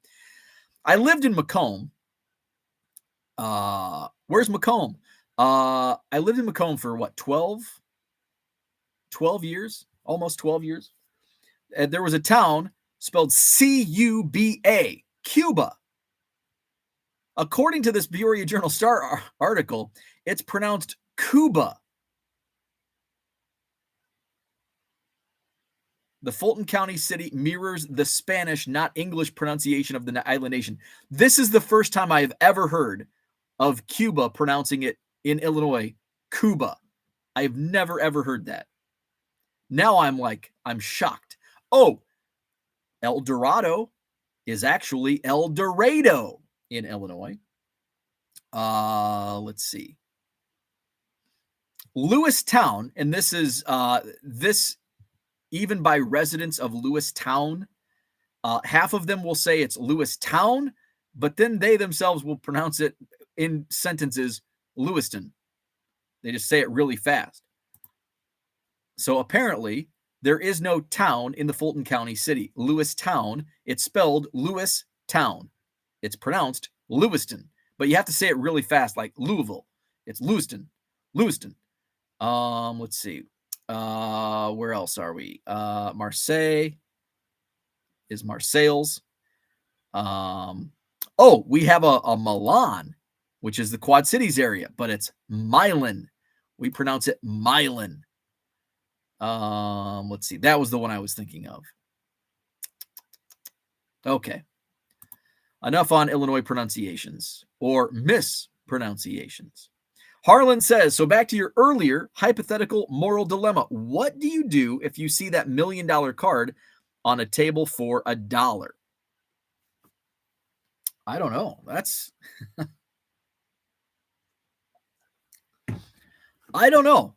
I lived in Macomb. Where's Macomb? I lived in Macomb for what, 12 years, almost 12 years. And there was a town spelled Cuba, Cuba. According to this Peoria Journal-Star article, it's pronounced Cuba. The Fulton County city mirrors the Spanish, not English pronunciation of the island nation. This is the first time I have ever heard of Cuba pronouncing it in Illinois, Cuba. I've never, ever heard that. Now I'm shocked. Oh, El Dorado is actually El Dorado in Illinois. Let's see. Lewistown, and this is this even by residents of Lewistown, half of them will say it's Lewistown, but then they themselves will pronounce it in sentences Lewiston. They just say it really fast. So apparently there is no town in the Fulton County city. Lewistown, it's spelled Lewistown. It's pronounced Lewiston, but you have to say it really fast, like Louisville. It's Lewiston. Lewiston. Let's see. Where else are we? Marseille is Marseilles. We have a Milan, which is the Quad Cities area, but it's Milan. We pronounce it Milan. Let's see. That was the one I was thinking of. Okay. Enough on Illinois pronunciations or mispronunciations. Harlan says, so back to your earlier hypothetical moral dilemma. What do you do if you see that $1 million card on a table for $1? I don't know. That's I don't know.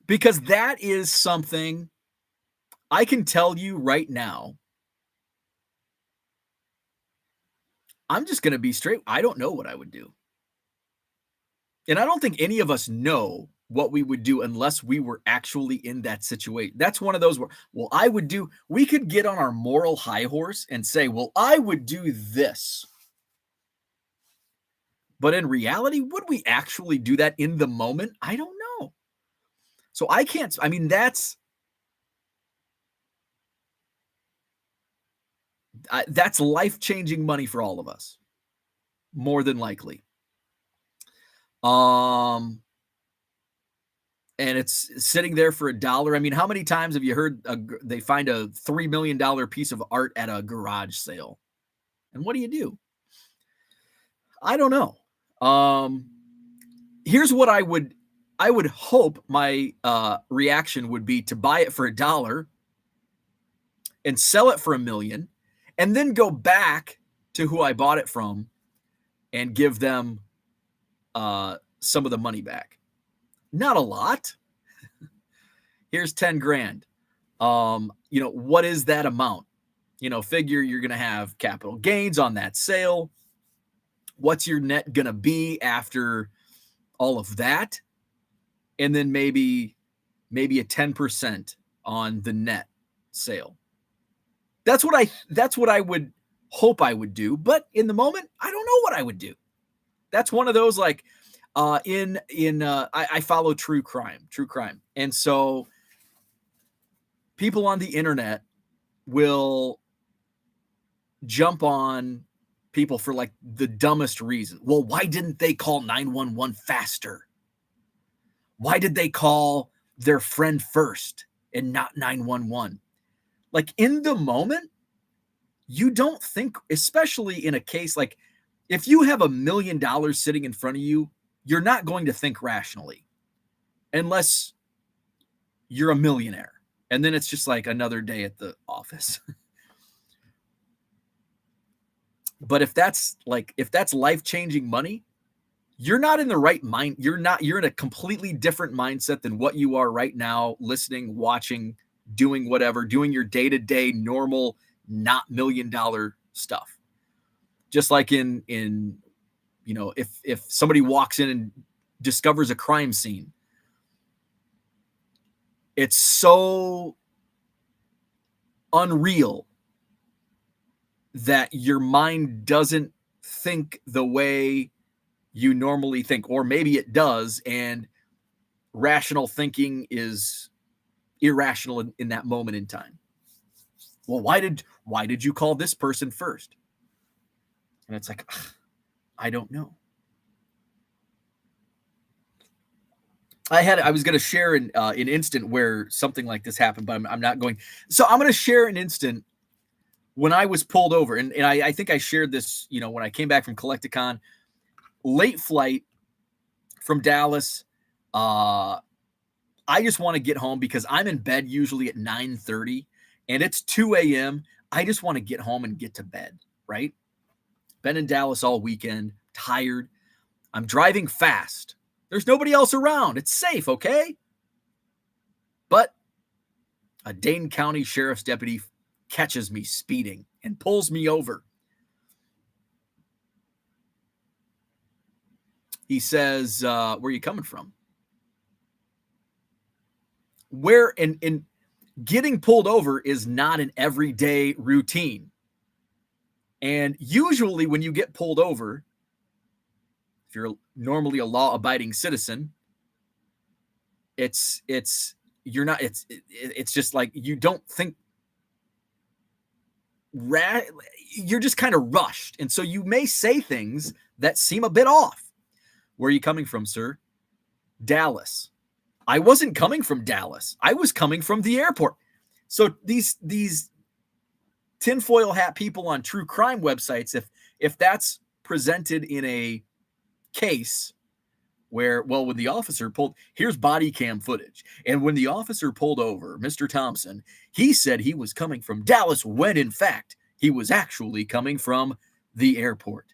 Because that is something I can tell you right now. I'm just going to be straight. I don't know what I would do. And I don't think any of us know what we would do unless we were actually in that situation. That's one of those where, we could get on our moral high horse and say, well, I would do this. But in reality, would we actually do that in the moment? I don't know. So I can't, that's life-changing money for all of us. More than likely. And it's sitting there for $1. How many times have you heard they find a $3 million piece of art at a garage sale? And what do you do? I don't know. Here's what I would hope my reaction would be to buy it for $1 and sell it for $1 million and then go back to who I bought it from and give them some of the money back. Not a lot. Here's 10 grand. What is that amount? Figure you're going to have capital gains on that sale. What's your net going to be after all of that? And then maybe a 10% on the net sale. That's what I would hope I would do. But in the moment, I don't know what I would do. That's one of those I follow true crime. And so people on the internet will jump on people for the dumbest reason. Well, why didn't they call 911 faster? Why did they call their friend first and not 911? In the moment, you don't think, especially in a case like if you have $1 million sitting in front of you, you're not going to think rationally unless you're a millionaire. And then it's just like another day at the office. But if that's life-changing money, you're not in the right mind. You're in a completely different mindset than what you are right now, listening, watching, doing whatever, doing your day-to-day normal, not $1 million stuff. Just like in if somebody walks in and discovers a crime scene, it's so unreal that your mind doesn't think the way you normally think, or maybe it does, and rational thinking is irrational in that moment in time. Well, why did you call this person first? And it's like, I don't know. I was going to share an instant where something like this happened, but I'm not going. So I'm going to share an instant when I was pulled over. And I think I shared this, when I came back from Collecticon, late flight from Dallas. I just want to get home because I'm in bed usually at 9:30 and it's 2 a.m. I just want to get home and get to bed, right? Been in Dallas all weekend, tired. I'm driving fast. There's nobody else around. It's safe, okay? But a Dane County Sheriff's deputy catches me speeding and pulls me over. He says, where are you coming from? Where in getting pulled over is not an everyday routine. And usually when you get pulled over, if you're normally a law-abiding citizen, it's just like you don't think you're just kind of rushed. And so you may say things that seem a bit off. Where are you coming from, sir? Dallas. I wasn't coming from Dallas. I was coming from the airport. So these tinfoil hat people on true crime websites, if that's presented in a case where, well, when the officer pulled, here's body cam footage. And when the officer pulled over Mr. Thompson, he said he was coming from Dallas when in fact he was actually coming from the airport.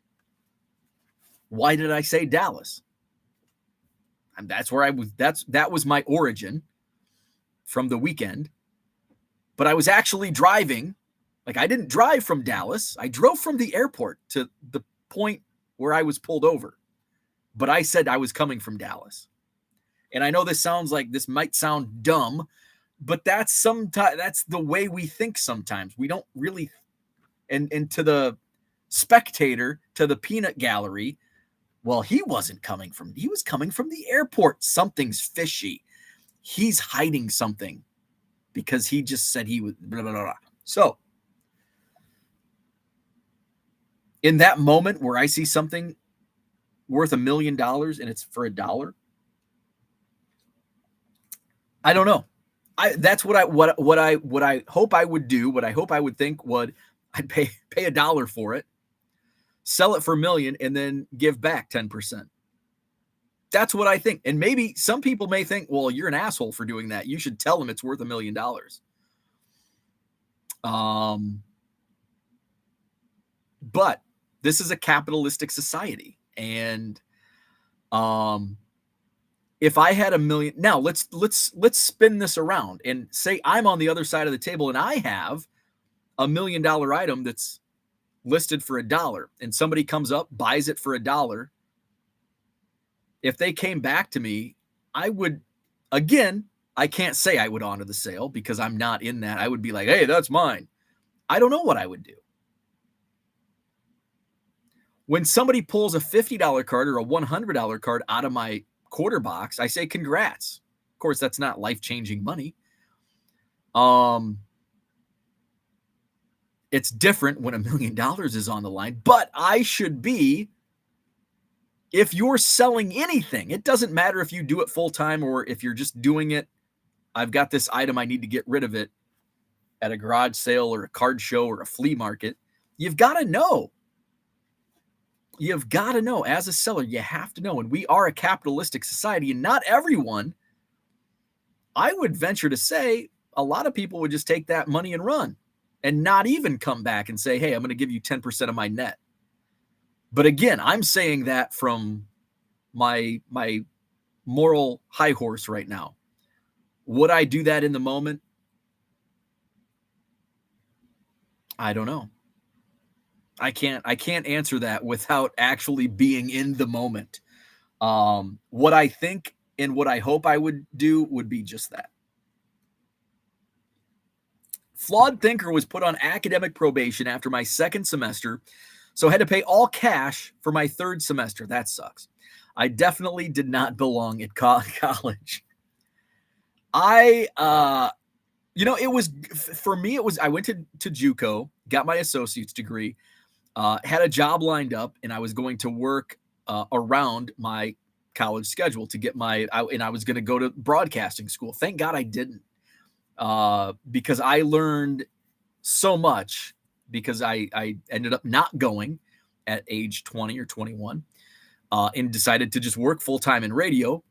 Why did I say Dallas? And that's where I was. That was my origin from the weekend. But I was actually driving. Like, I didn't drive from Dallas. I drove from the airport to the point where I was pulled over. But I said I was coming from Dallas. And I know this might sound dumb, but that's the way we think sometimes. We don't really, and to the spectator, to the peanut gallery, well, he was coming from the airport. Something's fishy. He's hiding something because he just said he was blah, blah, blah. So in that moment where I see something worth $1 million and it's for $1, I don't know. That's what I hope I would do. What I hope I would think I'd pay $1 for it, sell it for $1 million, and then give back 10%. That's what I think. And maybe some people may think, well, you're an asshole for doing that. You should tell them it's worth $1 million. But this is a capitalistic society. And if I had $1 million, now let's spin this around and say I'm on the other side of the table and I have $1 million item that's listed for $1, and somebody comes up, buys it for $1. If they came back to me, I would, again, I can't say I would honor the sale because I'm not in that. I would be like, hey, that's mine. I don't know what I would do. When somebody pulls a $50 card or a $100 card out of my quarter box, I say, congrats. Of course, that's not life-changing money. It's different when $1 million is on the line, but I should be, if you're selling anything, it doesn't matter if you do it full-time or if you're just doing it, I've got this item, I need to get rid of it at a garage sale or a card show or a flea market. You've got to know. You've got to know. As a seller, you have to know. And we are a capitalistic society, and not everyone, I would venture to say, a lot of people would just take that money and run and not even come back and say, hey, I'm going to give you 10% of my net. But again, I'm saying that from my moral high horse right now. Would I do that in the moment? I don't know. I can't answer that without actually being in the moment. What I think and what I hope I would do would be just that. Flawed Thinker was put on academic probation after my second semester, so I had to pay all cash for my third semester. That sucks. I definitely did not belong at college. It was, for me, it was, I went to JUCO, got my associate's degree, had a job lined up, and I was going to work around my college schedule to get and I was going to go to broadcasting school. Thank God I didn't, because I learned so much because I ended up not going at age 20 or 21 and decided to just work full-time in radio.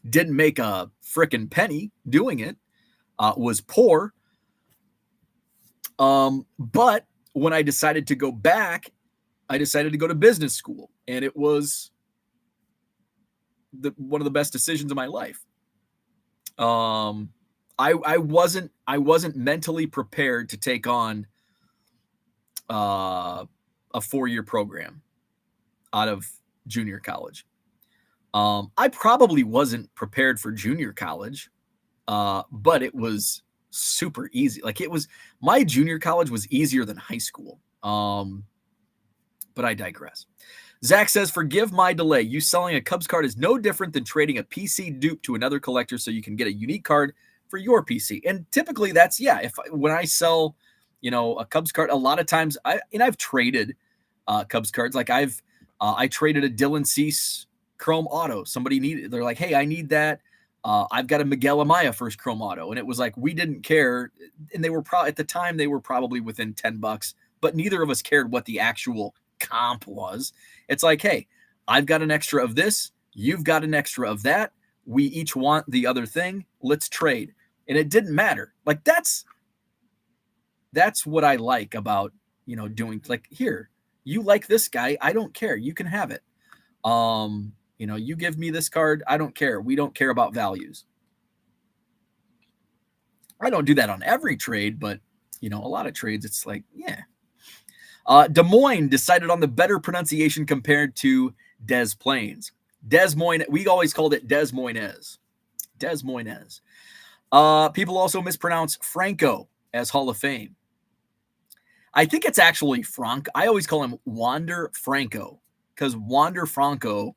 Didn't make a frickin' penny doing it. Was poor. But when I decided to go back, I decided to go to business school, and it was one of the best decisions of my life. I wasn't mentally prepared to take on a 4-year program out of junior college. I probably wasn't prepared for junior college, but it was super easy. Like, my junior college was easier than high school. But I digress. Zach says, forgive my delay. You selling a Cubs card is no different than trading a PC dupe to another collector so you can get a unique card for your PC. And typically that's, when I sell, a Cubs card, a lot of times I've traded Cubs cards. Like I traded a Dylan Cease Chrome Auto. Somebody needed, they're like, hey, I need that. I've got a Miguel Amaya first Chrome Auto. And it was like, we didn't care. And they were at the time, they were probably within $10, but neither of us cared what the actual comp was. It's like, hey, I've got an extra of this. You've got an extra of that. We each want the other thing. Let's trade. And it didn't matter. Like, that's what I like about, doing, like, here, you like this guy. I don't care. You can have it. You give me this card. I don't care. We don't care about values. I don't do that on every trade, but, a lot of trades, it's like, yeah. Des Moines decided on the better pronunciation compared to Des Plaines. Des Moines, we always called it Des Moines. Des Moines. People also mispronounce Franco as Hall of Fame. I think it's actually Frank. I always call him Wander Franco because Wander Franco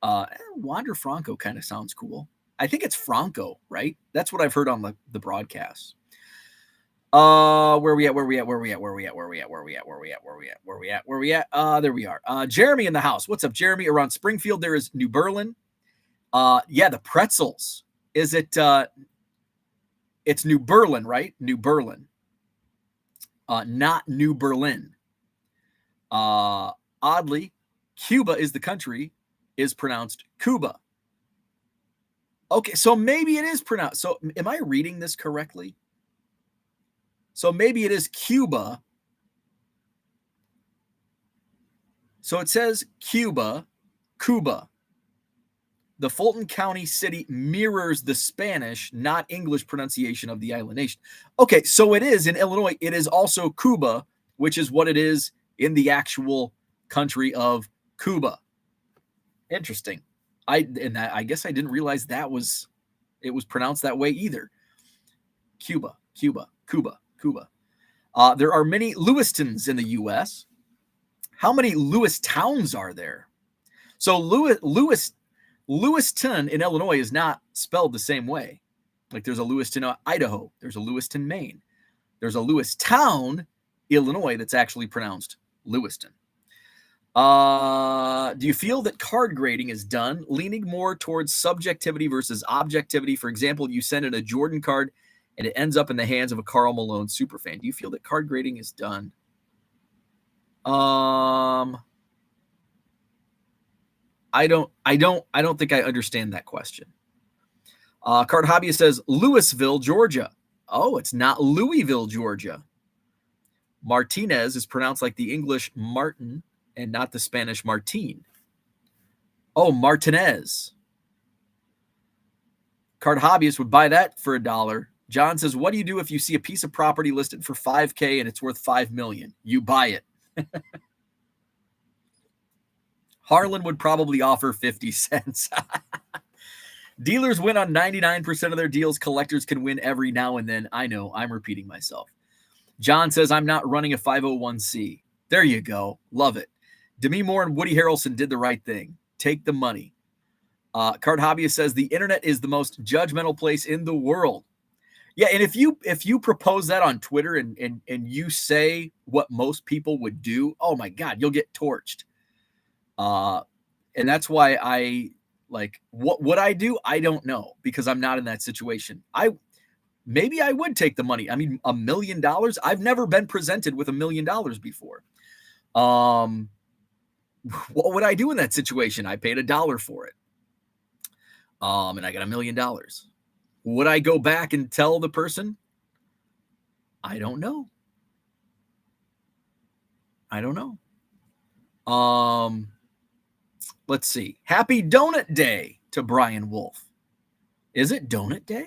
kind of sounds cool. I think it's Franco, right? That's what I've heard on the broadcast. Where we at? There we are. Jeremy in the house. What's up, Jeremy? Around Springfield, there is New Berlin. The pretzels. Is it, it's New Berlin, right? New Berlin. Not New Berlin. Oddly, Cuba is the country, is pronounced Cuba. Okay, so maybe it is pronounced. So am I reading this correctly? So maybe it is Cuba. So it says Cuba. The Fulton County city mirrors the Spanish, not English pronunciation of the island nation. Okay, so it is in Illinois. It is also Cuba, which is what it is in the actual country of Cuba. Interesting. I guess I didn't realize it was pronounced that way either. Cuba. There are many Lewistons in the U.S. How many Lewis towns are there? So Lewiston in Illinois is not spelled the same way. Like, there's a Lewiston, Idaho. There's a Lewiston, Maine. There's a Lewistown, Illinois, that's actually pronounced Lewiston. Do you feel that card grading is done leaning more towards subjectivity versus objectivity? For example, you send in a Jordan card and it ends up in the hands of a Karl Malone superfan. Do you feel that card grading is done? I don't think I understand that question. Card Hobbyist says Louisville, Georgia. Oh, it's not Louisville, Georgia. Martinez is pronounced like the English Martin and not the Spanish Martin. Oh, Martinez. Card Hobbyist would buy that for $1. John says, what do you do if you see a piece of property listed for $5,000 and it's worth $5 million? You buy it. Harlan would probably offer 50 cents. Dealers win on 99% of their deals. Collectors can win every now and then. I know, I'm repeating myself. John says, I'm not running a 501c. There you go. Love it. Demi Moore and Woody Harrelson did the right thing. Take the money. Card Hobbyist says, the internet is the most judgmental place in the world. Yeah, and if you propose that on Twitter and you say what most people would do, oh my God, you'll get torched. And that's why I like what I do. I don't know because I'm not in that situation. Maybe I would take the money. I mean, $1 million. I've never been presented with $1 million before. What would I do in that situation? I paid $1 for it. And I got $1 million. Would I go back and tell the person? I don't know. Let's see. Happy Donut Day to Brian Wolf. Is it Donut Day?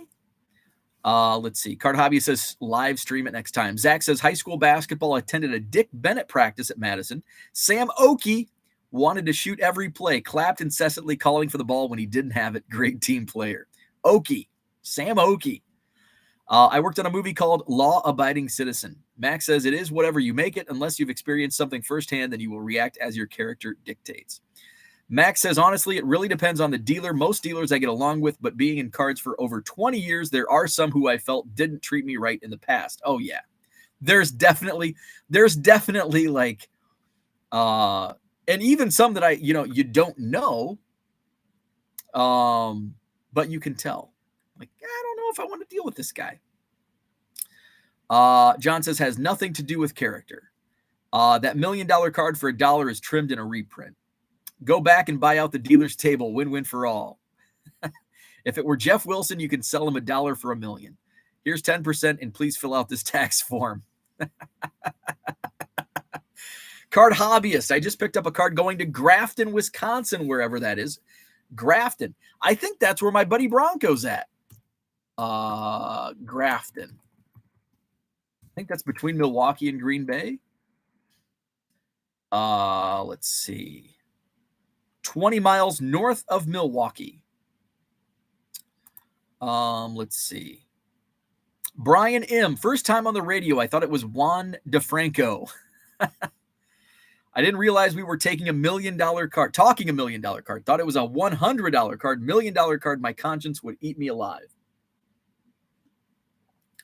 Let's see. Card Hobby says live stream it next time. Zach says high school basketball attended a Dick Bennett practice at Madison. Sam Oakey wanted to shoot every play, clapped incessantly, calling for the ball when he didn't have it. Great team player. Oakey. Sam Oakey. I worked on a movie called Law Abiding Citizen. Max says it is whatever you make it. Unless you've experienced something firsthand, then you will react as your character dictates. Max says, honestly, it really depends on the dealer. Most dealers I get along with, but being in cards for over 20 years, there are some who I felt didn't treat me right in the past. Oh, yeah. There's definitely like, and even some that you don't know, but you can tell. Like, I don't know if I want to deal with this guy. John says, has nothing to do with character. That $1 million card for $1 is trimmed in a reprint. Go back and buy out the dealer's table. Win-win for all. If it were Jeff Wilson, you can sell him $1 for $1 million. Here's 10%, and please fill out this tax form. Card Hobbyist. I just picked up a card going to Grafton, Wisconsin, wherever that is. Grafton. I think that's where my buddy Bronco's at. Grafton. I think that's between Milwaukee and Green Bay. Let's see. 20 miles north of Milwaukee. Let's see. Brian M. First time on the radio. I thought it was Juan DeFranco. I didn't realize we were taking $1 million card, talking $1 million card. Thought it was a $100 card, $1 million card. My conscience would eat me alive.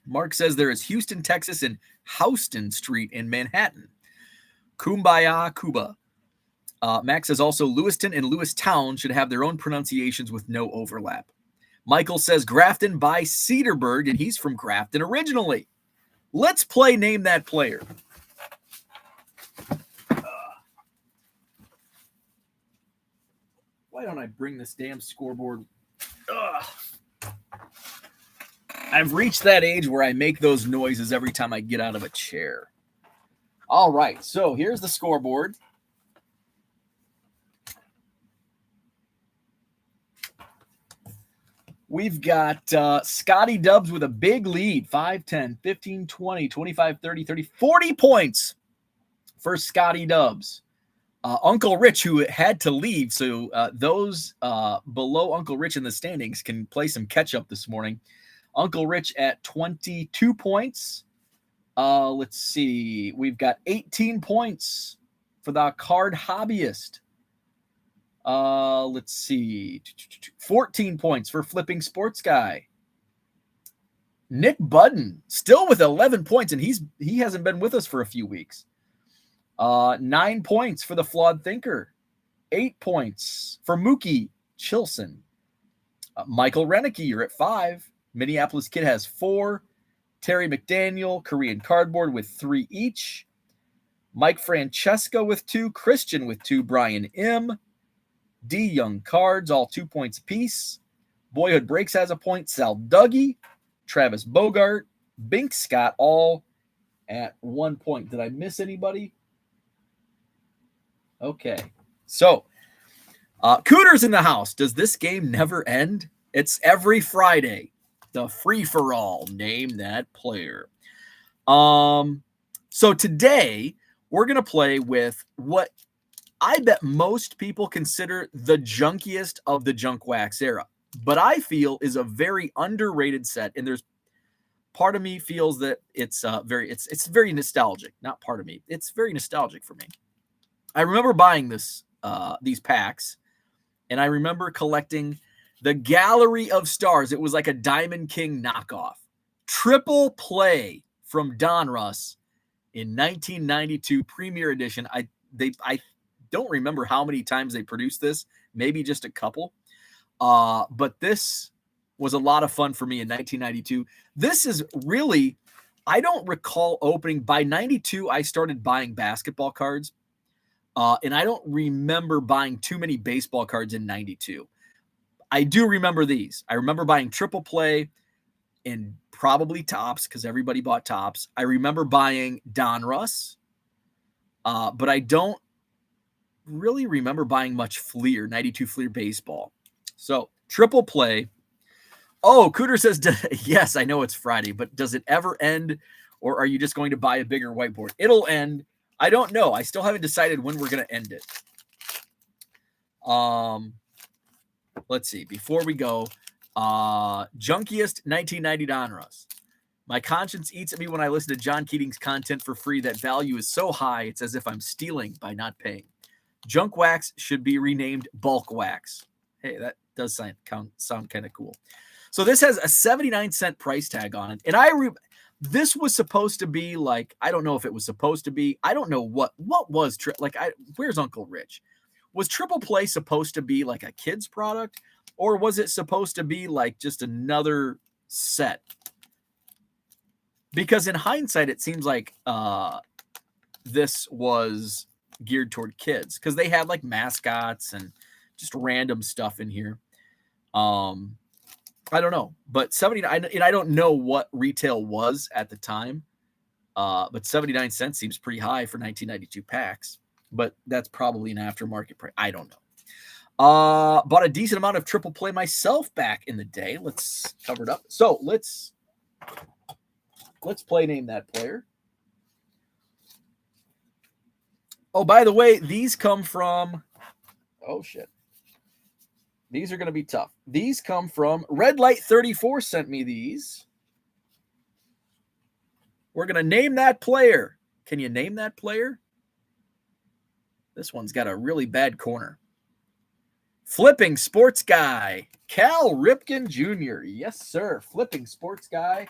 Mark says there is Houston, Texas, and Houston Street in Manhattan. Kumbaya, Cuba. Max says also Lewiston and Lewistown should have their own pronunciations with no overlap. Michael says Grafton by Cedarburg, and he's from Grafton originally. Let's play Name That Player. Why don't I bring this damn scoreboard? I've reached that age where I make those noises every time I get out of a chair. All right, so here's the scoreboard. We've got Scotty Dubs with a big lead, 5, 10, 15, 20, 25, 30, 30, 40 points for Scotty Dubs. Uncle Rich, who had to leave, so those below Uncle Rich in the standings can play some catch-up this morning. Uncle Rich at 22 points. Let's see. We've got 18 points for the Card Hobbyist. Let's see. 14 points for Flipping Sports Guy. Nick Budden still with 11 points, and he hasn't been with us for a few weeks. 9 points for the Flawed Thinker. 8 points for Mookie Chilson. Michael Renicky, you're at 5. Minneapolis Kid has 4. Terry McDaniel, Korean Cardboard with 3 each. Mike Francesca with 2, Christian with 2, Brian M, D Young Cards, all 2 points apiece. Boyhood Breaks has a point, Sal Dougie, Travis Bogart, Bink Scott, all at 1 point. Did I miss anybody? Okay. So, Cooter's in the house. Does this game never end? It's every Friday. The free-for-all. Name that player. So today, we're going to play with what I bet most people consider the junkiest of the junk wax era, but I feel is a very underrated set. And there's part of me feels that it's very nostalgic. Not part of me. It's very nostalgic for me. I remember buying these packs, and I remember collecting the Gallery of Stars. It was like a Diamond King knockoff. Triple play from Donruss in 1992 Premier Edition. I don't remember how many times they produced this, maybe just a couple. But this was a lot of fun for me in 1992. This is really, I don't recall opening. By 92, I started buying basketball cards. And I don't remember buying too many baseball cards in 92. I do remember these. I remember buying triple play and probably Topps because everybody bought Topps. I remember buying Donruss, but I don't really remember buying much Fleer, 92 Fleer baseball. So triple play. Oh, Cooter says, yes, I know it's Friday, but does it ever end, or are you just going to buy a bigger whiteboard? It'll end. I don't know. I still haven't decided when we're going to end it. Let's see. Before we go, junkiest 1990 Donruss. My conscience eats at me when I listen to John Keating's content for free. That value is so high, it's as if I'm stealing by not paying. Junk wax should be renamed bulk wax. Hey, that does sound kind of cool. So this has a 79-cent price tag on it. And this was supposed to be like, I don't know if it was supposed to be. I don't know what was, where's Uncle Rich? Was triple play supposed to be like a kid's product? Or was it supposed to be like just another set? Because in hindsight, it seems like this was geared toward kids because they had like mascots and just random stuff in here. I don't know, but 79, and I don't know what retail was at the time, but 79 cents seems pretty high for 1992 packs, but that's probably an aftermarket price. I don't know. Bought a decent amount of triple play myself back in the day. Let's cover it up. So let's play name that player. Oh, by the way, these come from, oh shit. These are going to be tough. These come from Red Light 34 sent me these. We're going to name that player. Can you name that player? This one's got a really bad corner. Flipping Sports Guy, Cal Ripken Jr. Yes, sir. Flipping Sports Guy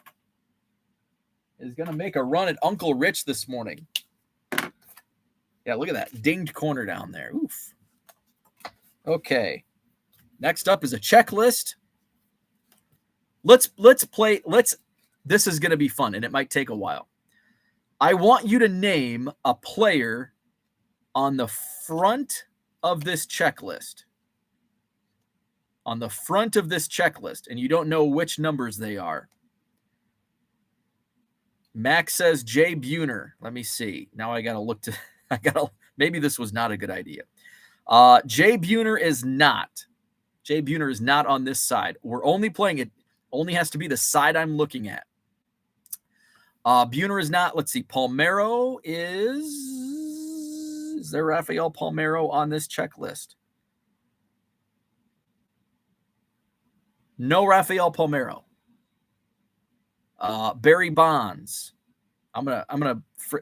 is going to make a run at Uncle Rich this morning. Yeah, look at that. Dinged corner down there. Oof. Okay. Next up is a checklist. Let's play. This is going to be fun, and it might take a while. I want you to name a player on the front of this checklist. On the front of this checklist, and you don't know which numbers they are. Max says Jay Buhner. Let me see. Now I got to look to. Maybe this was not a good idea. Jay Buhner is not. Jay Buhner is not on this side. We're only playing it. Only has to be the side I'm looking at. Buhner is not. Let's see. Palmeiro is. Is there Rafael Palmeiro on this checklist? No Rafael Palmeiro. Barry Bonds.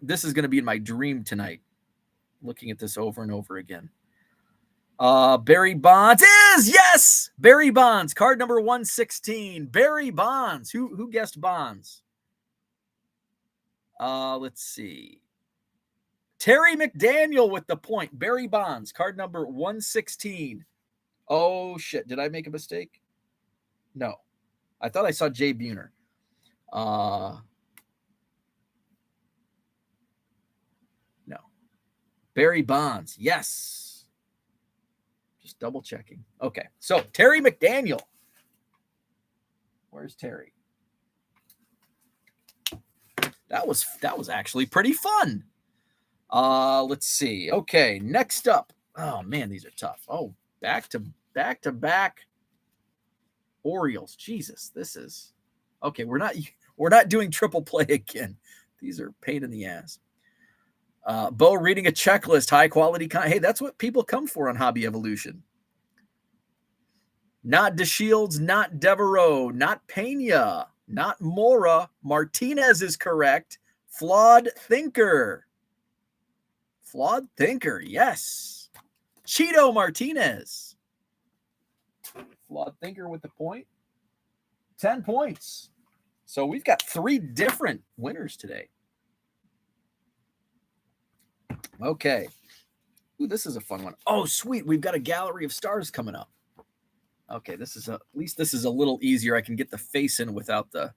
This is gonna be in my dream tonight. Looking at this over and over again. Barry Bonds is, yes, Barry Bonds, card number 116. Barry Bonds. Who guessed Bonds? Let's see. Terry McDaniel with the point. Barry Bonds, card number 116. Oh shit! Did I make a mistake? No, I thought I saw Jay Buhner. No, Barry Bonds. Yes. Just double checking. Okay. So Terry McDaniel. Where's Terry? That was actually pretty fun. Let's see. Okay, next up. Oh man, these are tough. Oh, back to back Orioles. Jesus, this is okay. We're not doing triple play again. These are pain in the ass. Bo reading a checklist, high quality. Hey, that's what people come for on Hobby Evolution. Not DeShields, not Devereaux, not Pena, not Mora. Martinez is correct. Flawed thinker. Flawed thinker, yes. Cheeto Martinez. Flawed thinker with the point. 10 points. So we've got 3 different winners today. Okay. Ooh, this is a fun one. Oh, sweet. We've got a gallery of stars coming up. Okay, at least this is a little easier. I can get the face in without the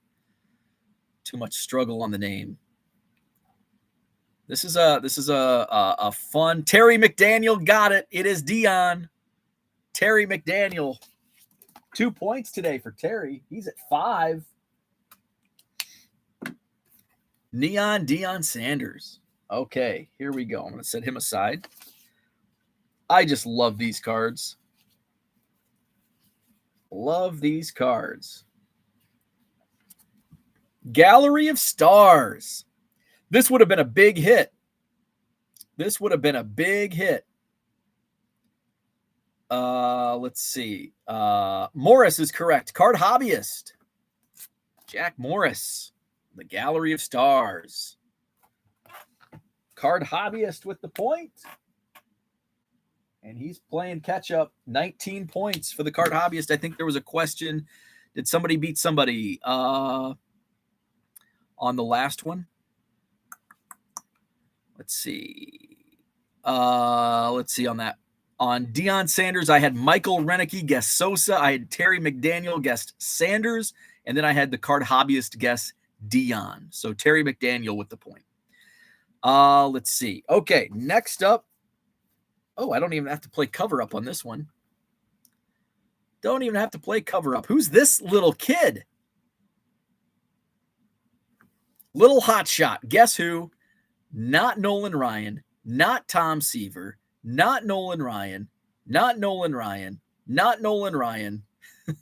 too much struggle on the name. This is a fun. Terry McDaniel got it. It is Dion. Terry McDaniel. 2 points today for Terry. He's at 5. Neon Deion Sanders. Okay, here we go. I'm going to set him aside. I just love these cards. Love these cards. Gallery of Stars. This would have been a big hit. Let's see. Morris is correct. Card Hobbyist. Jack Morris. The Gallery of Stars. Card Hobbyist with the point. And he's playing catch up. 19 points for the Card Hobbyist. I think there was a question. Did somebody beat somebody on the last one? Let's see on that. On Deion Sanders, I had Michael Renicky guess Sosa. I had Terry McDaniel guessed Sanders. And then I had the Card Hobbyist guess Dion. So Terry McDaniel with the point. Let's see. Okay, next up. Oh, I don't even have to play cover up on this one. Don't even have to play cover up. Who's this little kid? Little hotshot. Guess who? Not Nolan Ryan. Not Tom Seaver. Not Nolan Ryan. Not Nolan Ryan. Not Nolan Ryan. A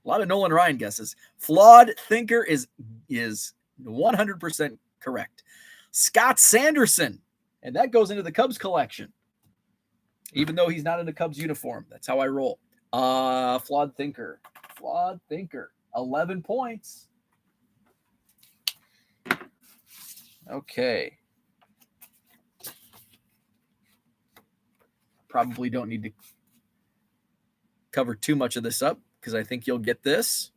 lot of Nolan Ryan guesses. Flawed thinker is 100% correct. Scott Sanderson. And that goes into the Cubs collection. Even though he's not in a Cubs uniform. That's how I roll. Flawed thinker. 11 points. Okay. Probably don't need to cover too much of this up because I think you'll get this.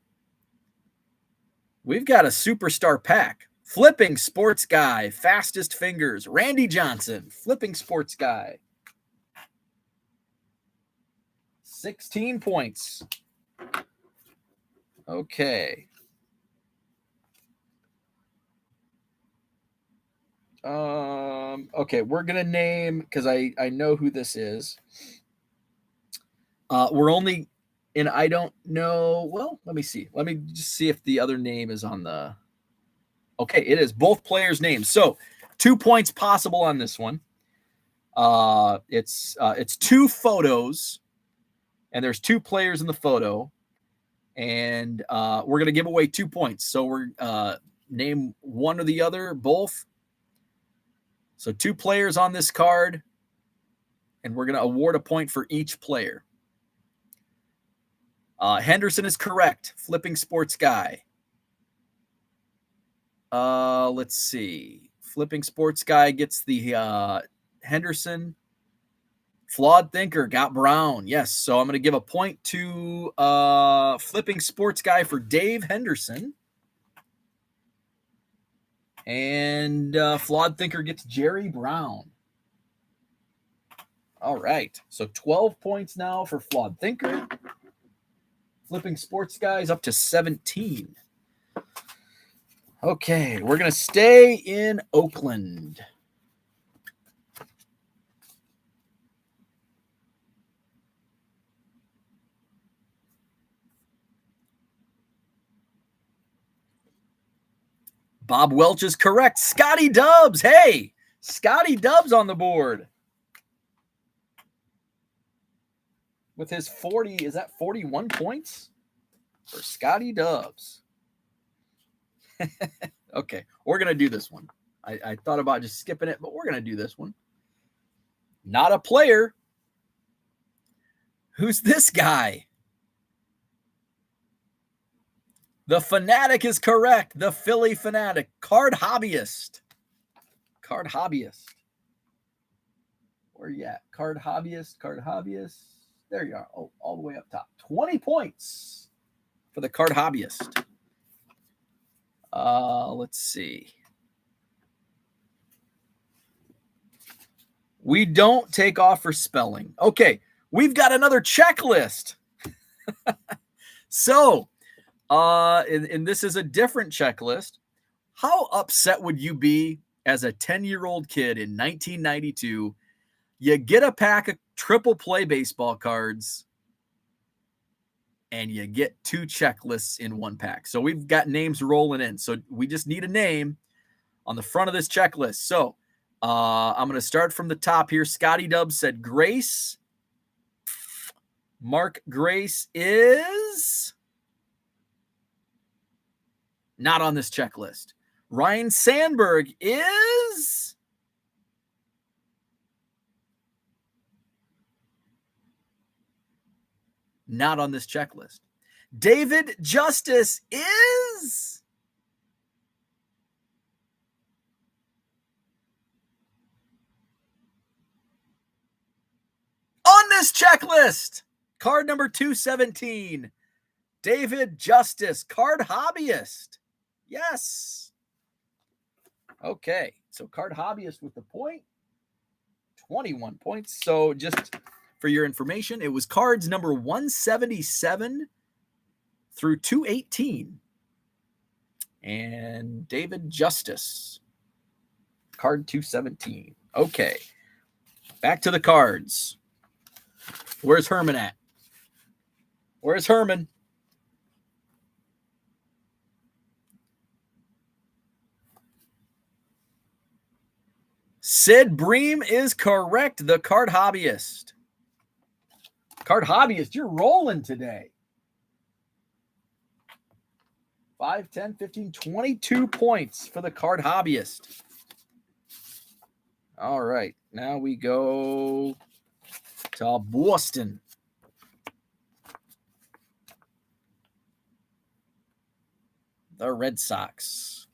We've got a superstar pack. Flipping sports guy. Fastest fingers. Randy Johnson. Flipping sports guy. 16 points. Okay. Okay, we're going to name, because I know who this is. We're only, and I don't know, well, let me see. Let me just see if the other name is on the, okay, it is both players' names. So 2 points possible on this one. It's 2 photos, and there's 2 players in the photo, and we're going to give away 2 points. So we're name one or the other, both. So 2 players on this card, and we're going to award a point for each player. Henderson is correct. Flipping sports guy. Let's see. Flipping sports guy gets the Henderson. Flawed thinker got Brown. Yes. So I'm going to give a point to flipping sports guy for Dave Henderson. And flawed thinker gets Jerry Brown. All right. So 12 points now for flawed thinker. Flipping sports guy is up to 17. Okay. We're going to stay in Oakland. Bob Welch is correct. Scotty Dubs. Hey, Scotty Dubs on the board. With his 41 points for Scotty Dubs. Okay, we're going to do this one. I thought about just skipping it, but we're going to do this one. Not a player. Who's this guy? The Fanatic is correct. The Philly Fanatic. Card Hobbyist. Card Hobbyist. Where you at? Card Hobbyist. Card Hobbyist. There you are. Oh, all the way up top. 20 points for the Card Hobbyist. Let's see. We don't take off for spelling. Okay, we've got another checklist. So, and this is a different checklist. How upset would you be as a 10-year-old kid in 1992? You get a pack of triple play baseball cards and you get 2 checklists in one pack. So we've got names rolling in. So we just need a name on the front of this checklist. So I'm going to start from the top here. Scotty Dubs said Grace. Mark Grace is not on this checklist. Ryan Sandberg is not on this checklist. David Justice is on this checklist. Card number 217. David Justice, Card Hobbyist. Yes. Okay, so Card Hobbyist with the point. 21 points. So just for your information, it was cards number 177 through 218. And David Justice, card 217. Okay, back to the cards. Where's Herman at? Where's Herman? Sid Bream is correct. The Card Hobbyist. Card Hobbyist, you're rolling today. 5, 10, 15, 22 points for the Card Hobbyist. All right. Now we go to Boston. The Red Sox.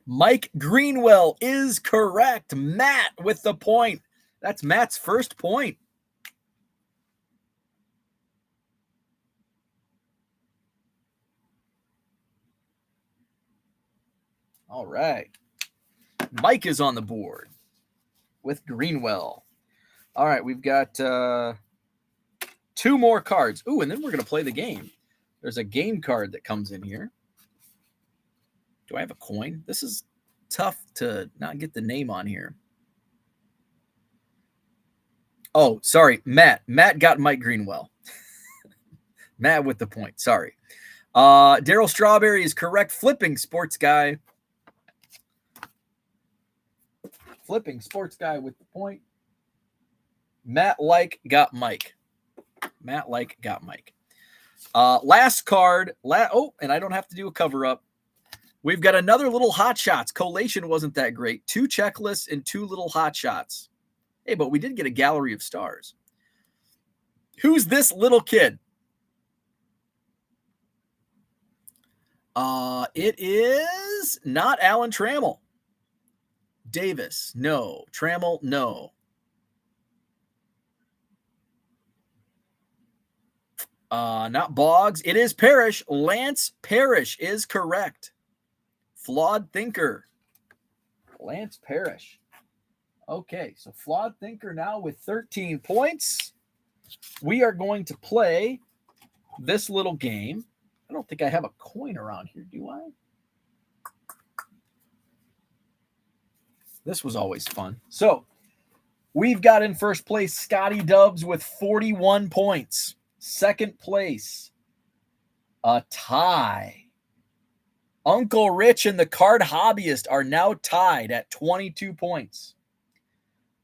Mike Greenwell is correct. Matt with the point. That's Matt's first point. All right. Mike is on the board with Greenwell. All right, we've got 2 more cards. Ooh, and then we're going to play the game. There's a game card that comes in here. Do I have a coin? This is tough to not get the name on here. Oh, sorry, Matt. Matt got Mike Greenwell. Matt with the point. Sorry. Daryl Strawberry is correct. Flipping Sports Guy. Flipping Sports Guy with the point. Matt Like got Mike. Matt Like got Mike. Last card. And I don't have to do a cover-up. We've got another little hot shots. Collation wasn't that great. 2 checklists and 2 little hot shots. Hey, but we did get a gallery of stars. Who's this little kid? It is not Alan Trammell. Davis, no. Trammell, no. Not Boggs. It is Parrish. Lance Parrish is correct. Flawed Thinker. Lance Parrish. Okay, so Flawed Thinker now with 13 points. We are going to play this little game. I don't think I have a coin around here, do I? This was always fun. So we've got in first place Scotty Dubs with 41 points. Second place, A tie. Uncle Rich and the card hobbyist are now tied at 22 points.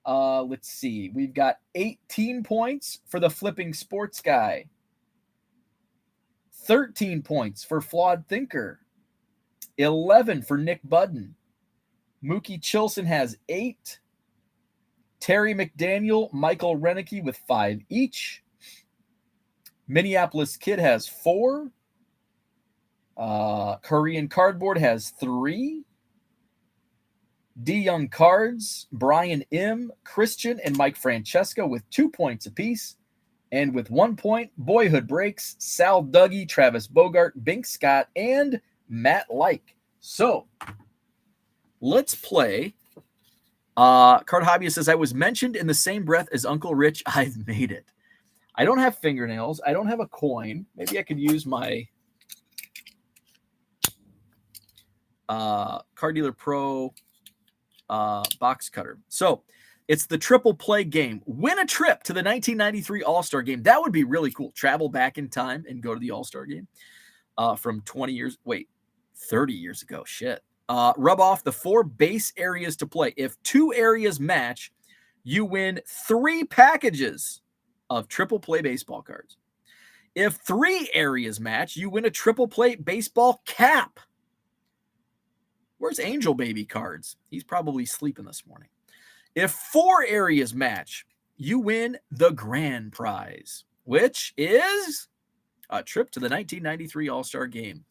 Let's see. We've got 18 points for the flipping sports guy. 13 points for Flawed Thinker. 11 for Nick Budden. Mookie Chilson has 8. Terry McDaniel, Michael Renicky with 5 each. Minneapolis Kid has 4. Korean Cardboard has 3. D Young Cards, Brian M., Christian, and Mike Francesco with 2 points apiece. And with 1 point, Boyhood Breaks, Sal Dougie, Travis Bogart, Bink Scott, and Matt Like. So, let's play. Card Hobbyist says, I was mentioned in the same breath as Uncle Rich. I've made it. I don't have fingernails. I don't have a coin. Maybe I could use my Card Dealer Pro box cutter. So it's the triple play game. Win a trip to the 1993 All-Star game. That would be really cool. Travel back in time and go to the All-Star game from 30 years ago. Shit. Rub off the 4 base areas to play. If 2 areas match, you win 3 packages of triple play baseball cards. If 3 areas match, you win a triple play baseball cap. Where's Angel Baby cards? He's probably sleeping this morning. If 4 areas match, you win the grand prize, which is a trip to the 1993 All-Star game.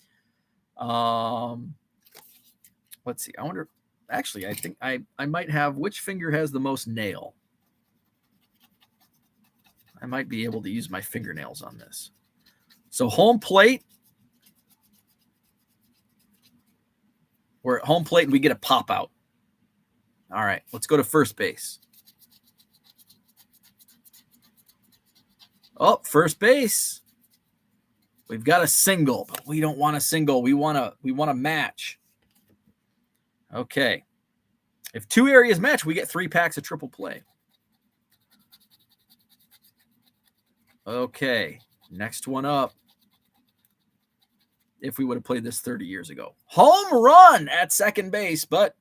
Let's see. I wonder. Actually, I think I might have which finger has the most nail. I might be able to use my fingernails on this. So home plate. We're at home plate and we get a pop out. All right, let's go to first base. Oh, first base. We've got a single, but we don't want a single. We want a match. Okay. If 2 areas match, we get 3 packs of triple play. Okay, next one up. If we would have played this 30 years ago. Home run at second base, but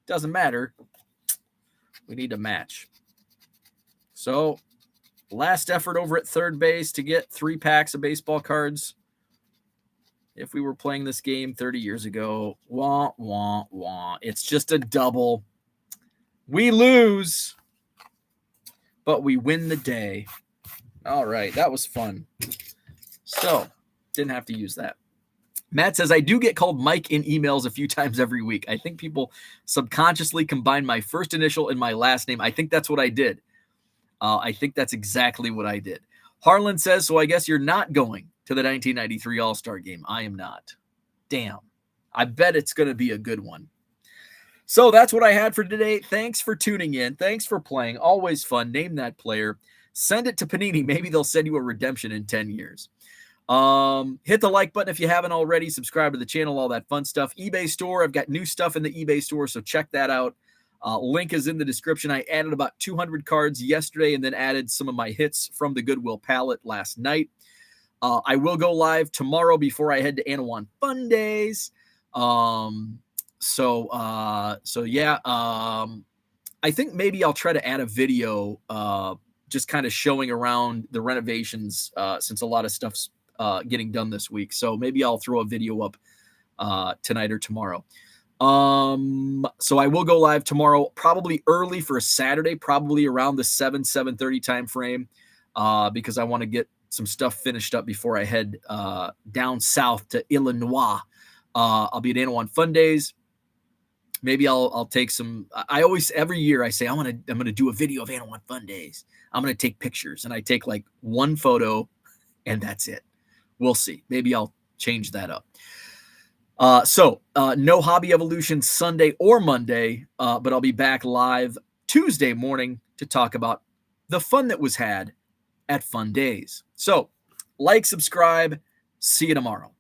doesn't matter. We need a match. So, last effort over at third base to get 3 packs of baseball cards. If we were playing this game 30 years ago, wah, wah, wah. It's just a double. We lose, but we win the day. All right, that was fun. So, didn't have to use that. Matt says, I do get called Mike in emails a few times every week. I think people subconsciously combine my first initial and my last name. I think that's what I did. I think that's exactly what I did. Harlan says, so I guess you're not going to the 1993 All-Star game. I am not. Damn. I bet it's going to be a good one. So that's what I had for today. Thanks for tuning in. Thanks for playing. Always fun. Name that player. Send it to Panini. Maybe they'll send you a redemption in 10 years. Hit the like button if you haven't already. Subscribe to the channel, all that fun stuff. eBay store. I've got new stuff in the eBay store, so check that out. Link is in the description. I added about 200 cards yesterday and then added some of my hits from the Goodwill palette last night. I will go live tomorrow before I head to Anawan Fun Days. Yeah. I think maybe I'll try to add a video just kind of showing around the renovations since a lot of stuff's getting done this week. So maybe I'll throw a video up tonight or tomorrow. So I will go live tomorrow, probably early for a Saturday, probably around the 7:30 time frame, because I want to get some stuff finished up before I head down south to Illinois. I'll be at Anawan Fun Days. Maybe I'll take some. I always, every year I say I'm gonna do a video of Anawan Fun Days. I'm gonna take pictures, and I take like one photo, and that's it. We'll see. Maybe I'll change that up. No Hobby Evolution Sunday or Monday, but I'll be back live Tuesday morning to talk about the fun that was had at Fun Days. So, like, subscribe. See you tomorrow.